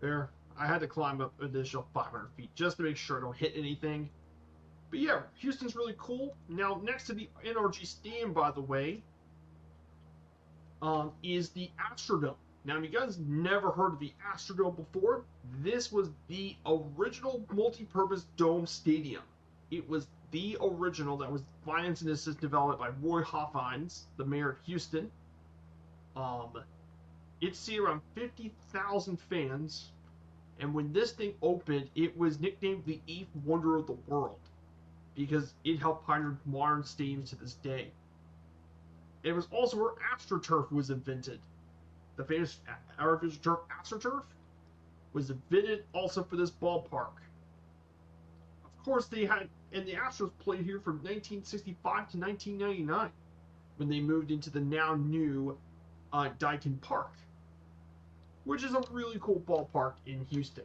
There, I had to climb up an additional 500 feet just to make sure I don't hit anything. But yeah, Houston's really cool. Now, next to the NRG Stadium, by the way, is the Astrodome. Now, if you guys never heard of the Astrodome before, this was the original multi-purpose dome stadium. It was the original that was financed and assisted developed by Roy Hoffines, the mayor of Houston. It seated around 50,000 fans, and when this thing opened, it was nicknamed the eighth wonder of the world because it helped pioneer modern stadiums to this day. It was also where AstroTurf was invented. The famous artificial turf AstroTurf was invented also for this ballpark. Of course, the Astros played here from 1965 to 1999 when they moved into the now new Daikin Park, which is a really cool ballpark in Houston.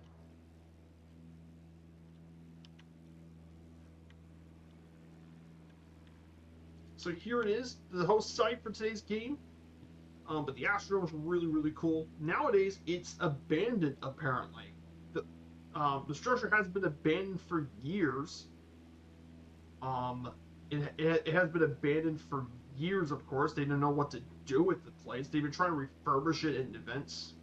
So here it is, the host site for today's game. But the Astrodome was really, really cool. Nowadays, it's abandoned, apparently. The structure has been abandoned for years. It has been abandoned for years, of course. They didn't know what to do with the place. They've been trying to refurbish it in events.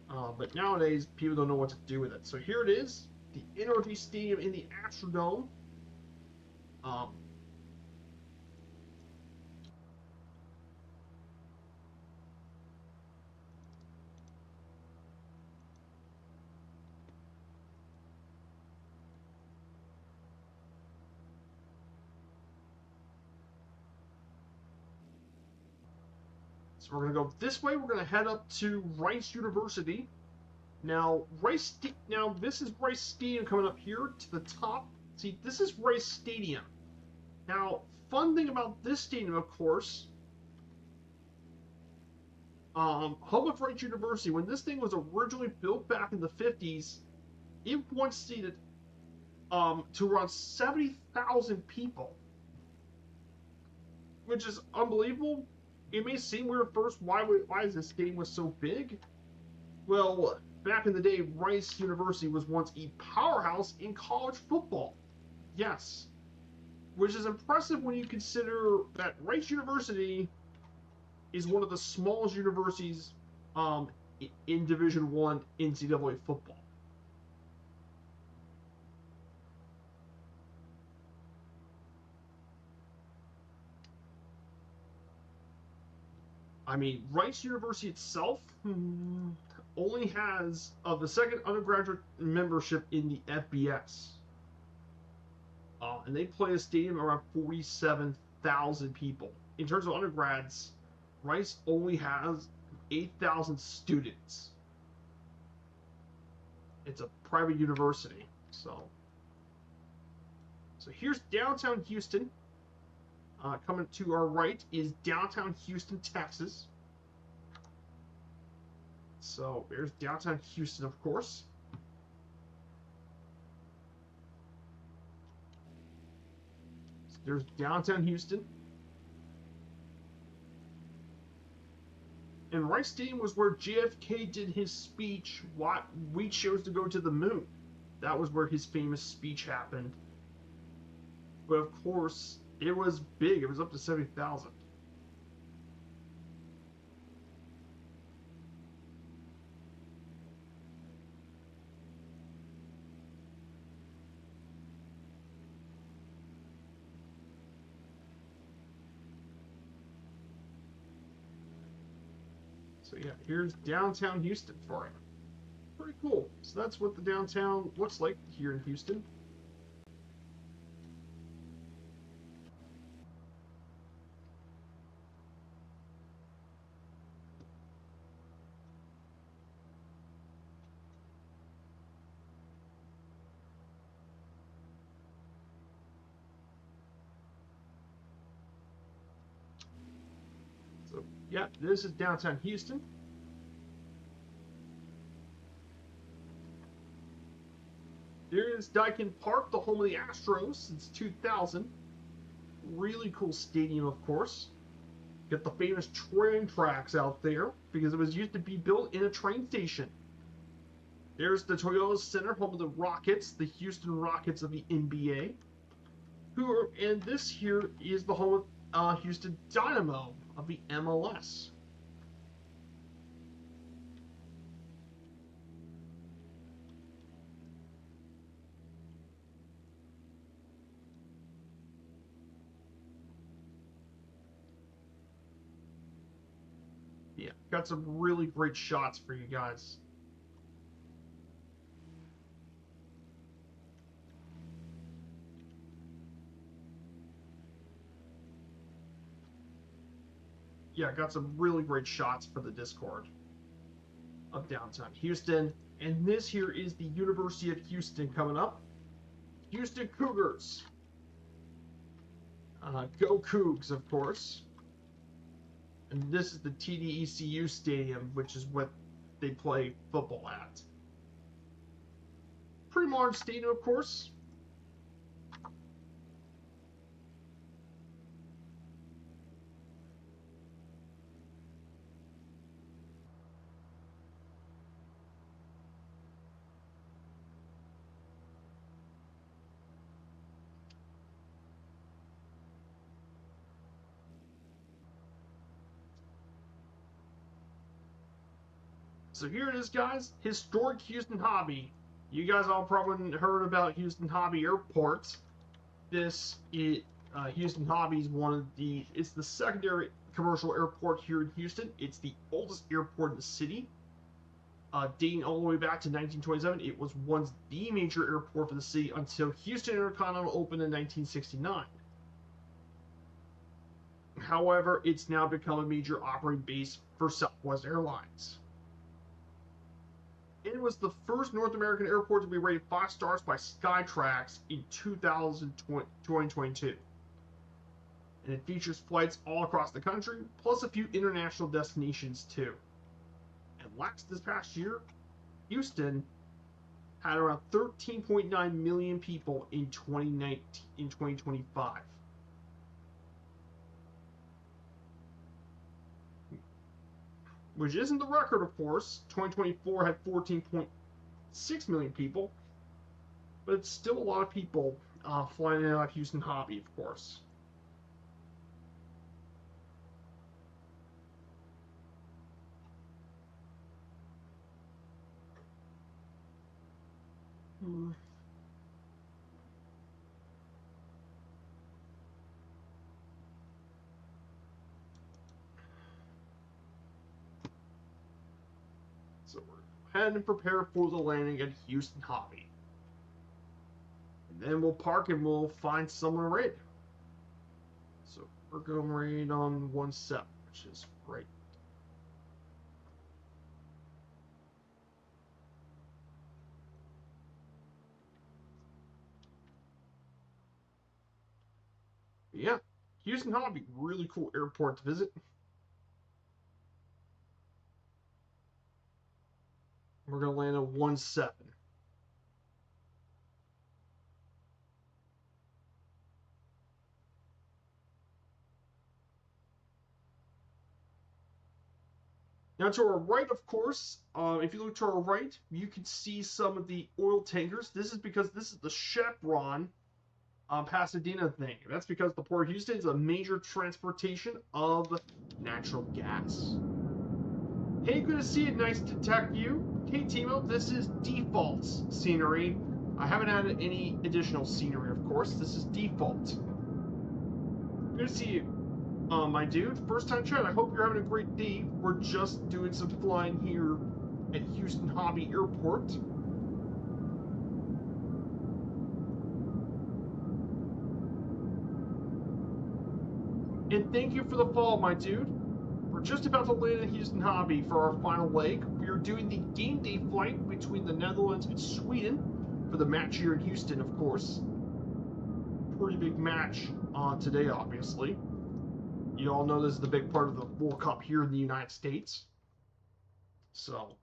But nowadays, people don't know what to do with it. So here it is, the NRG Stadium in the Astrodome. So we're going to go this way. We're going to head up to Rice University. Now, this is Rice Stadium coming up here to the top. See, this is Rice Stadium. Now, fun thing about this stadium, of course, home of Rice University, when this thing was originally built back in the 50s, it once seated to around 70,000 people, which is unbelievable. It may seem weird at first. Why is this stadium was so big? Well, back in the day, Rice University was once a powerhouse in college football. Yes. Which is impressive when you consider that Rice University is one of the smallest universities in Division I NCAA football. I mean, Rice University itself only has the second undergraduate membership in the FBS. And they play a stadium around 47,000 people. In terms of undergrads, Rice only has 8,000 students. It's a private university. So here's downtown Houston. Coming to our right is downtown Houston, Texas. So there's downtown Houston, of course. So there's downtown Houston. And Rice Stadium was where JFK did his speech, "Why we chose to go to the moon." That was where his famous speech happened. But of course, it was big. It was up to 70,000. So yeah, here's downtown Houston for you. Pretty cool. So that's what the downtown looks like here in Houston. So yeah, this is downtown Houston. There is Daikin Park, the home of the Astros since 2000. Really cool stadium, of course. Got the famous train tracks out there because it was used to be built in a train station. There's the Toyota Center, home of the Rockets, the Houston Rockets of the NBA. And this here is the home of Houston Dynamo of the MLS. Yeah, got some really great shots for you guys. yeah, got some really great shots for the Discord of downtown Houston. And this here is the University of Houston coming up. Houston Cougars. Go Cougs, of course. And this is the TDECU Stadium, which is what they play football at. Pretty large stadium, of course. So here it is, guys. Historic Houston Hobby. You guys all probably heard about Houston Hobby Airport. This is Houston Hobby is it's the secondary commercial airport here in Houston. It's the oldest airport in the city, dating all the way back to 1927. It was once the major airport for the city until Houston Intercontinental opened in 1969. However, it's now become a major operating base for Southwest Airlines. It was the first North American airport to be rated 5 stars by Skytrax in 2022. And it features flights all across the country, plus a few international destinations too. And this past year, Houston had around 13.9 million people in 2025. Which isn't the record, of course. 2024 had 14.6 million people, but it's still a lot of people flying in and out of Houston Hobby, of course. So we're heading and prepare for the landing at Houston Hobby. And then we'll park and we'll find someone to raid. So we're going to raid on 1-7, which is great. Yeah, Houston Hobby, really cool airport to visit. We're going to land at 1-7. Now to our right, of course, if you look to our right, you can see some of the oil tankers. This is because this is the Chevron Pasadena thing. That's because the Port of Houston is a major transportation of natural gas. Hey, good to see you. Nice to tech you. Hey, Timo, this is default scenery. I haven't added any additional scenery, of course. This is default. Good to see you, my dude. First time chat. I hope you're having a great day. We're just doing some flying here at Houston Hobby Airport. And thank you for the follow, my dude. We're just about to land in Houston Hobby for our final leg. We are doing the Gameday flight between the Netherlands and Sweden for the match here in Houston, of course. Pretty big match today, obviously. You all know this is the big part of the World Cup here in the United States. So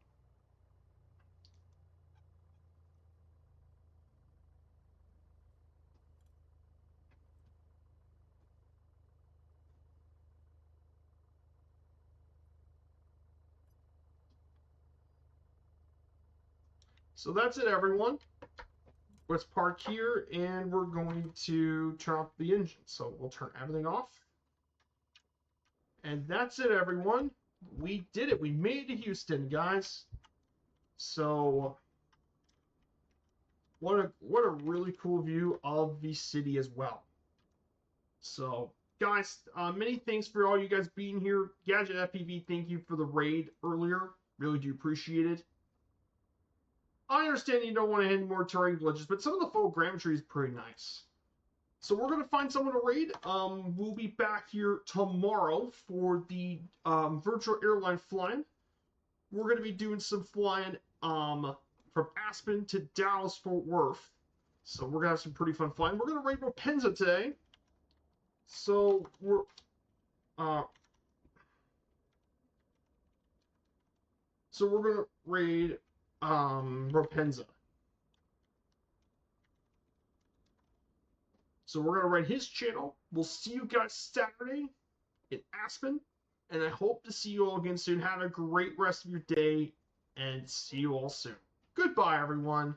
that's it, everyone. Let's park here, and we're going to turn off the engine. So we'll turn everything off. And that's it, everyone. We did it. We made it to Houston, guys. So what a really cool view of the city as well. So, guys, many thanks for all you guys being here. Gadget FPV, thank you for the raid earlier. Really do appreciate it. I understand you don't want to hit any more terrain glitches, but some of the photogrammetry is pretty nice. So we're gonna find someone to raid. We'll be back here tomorrow for the virtual airline flying. We're gonna be doing some flying from Aspen to Dallas Fort Worth. So we're gonna have some pretty fun flying. We're gonna raid Rapunzel today. So we're uh gonna raid Rapunzel. So we're gonna raid his channel. We'll see you guys Saturday in Aspen. And I hope to see you all again soon. Have a great rest of your day and see you all soon. Goodbye, everyone.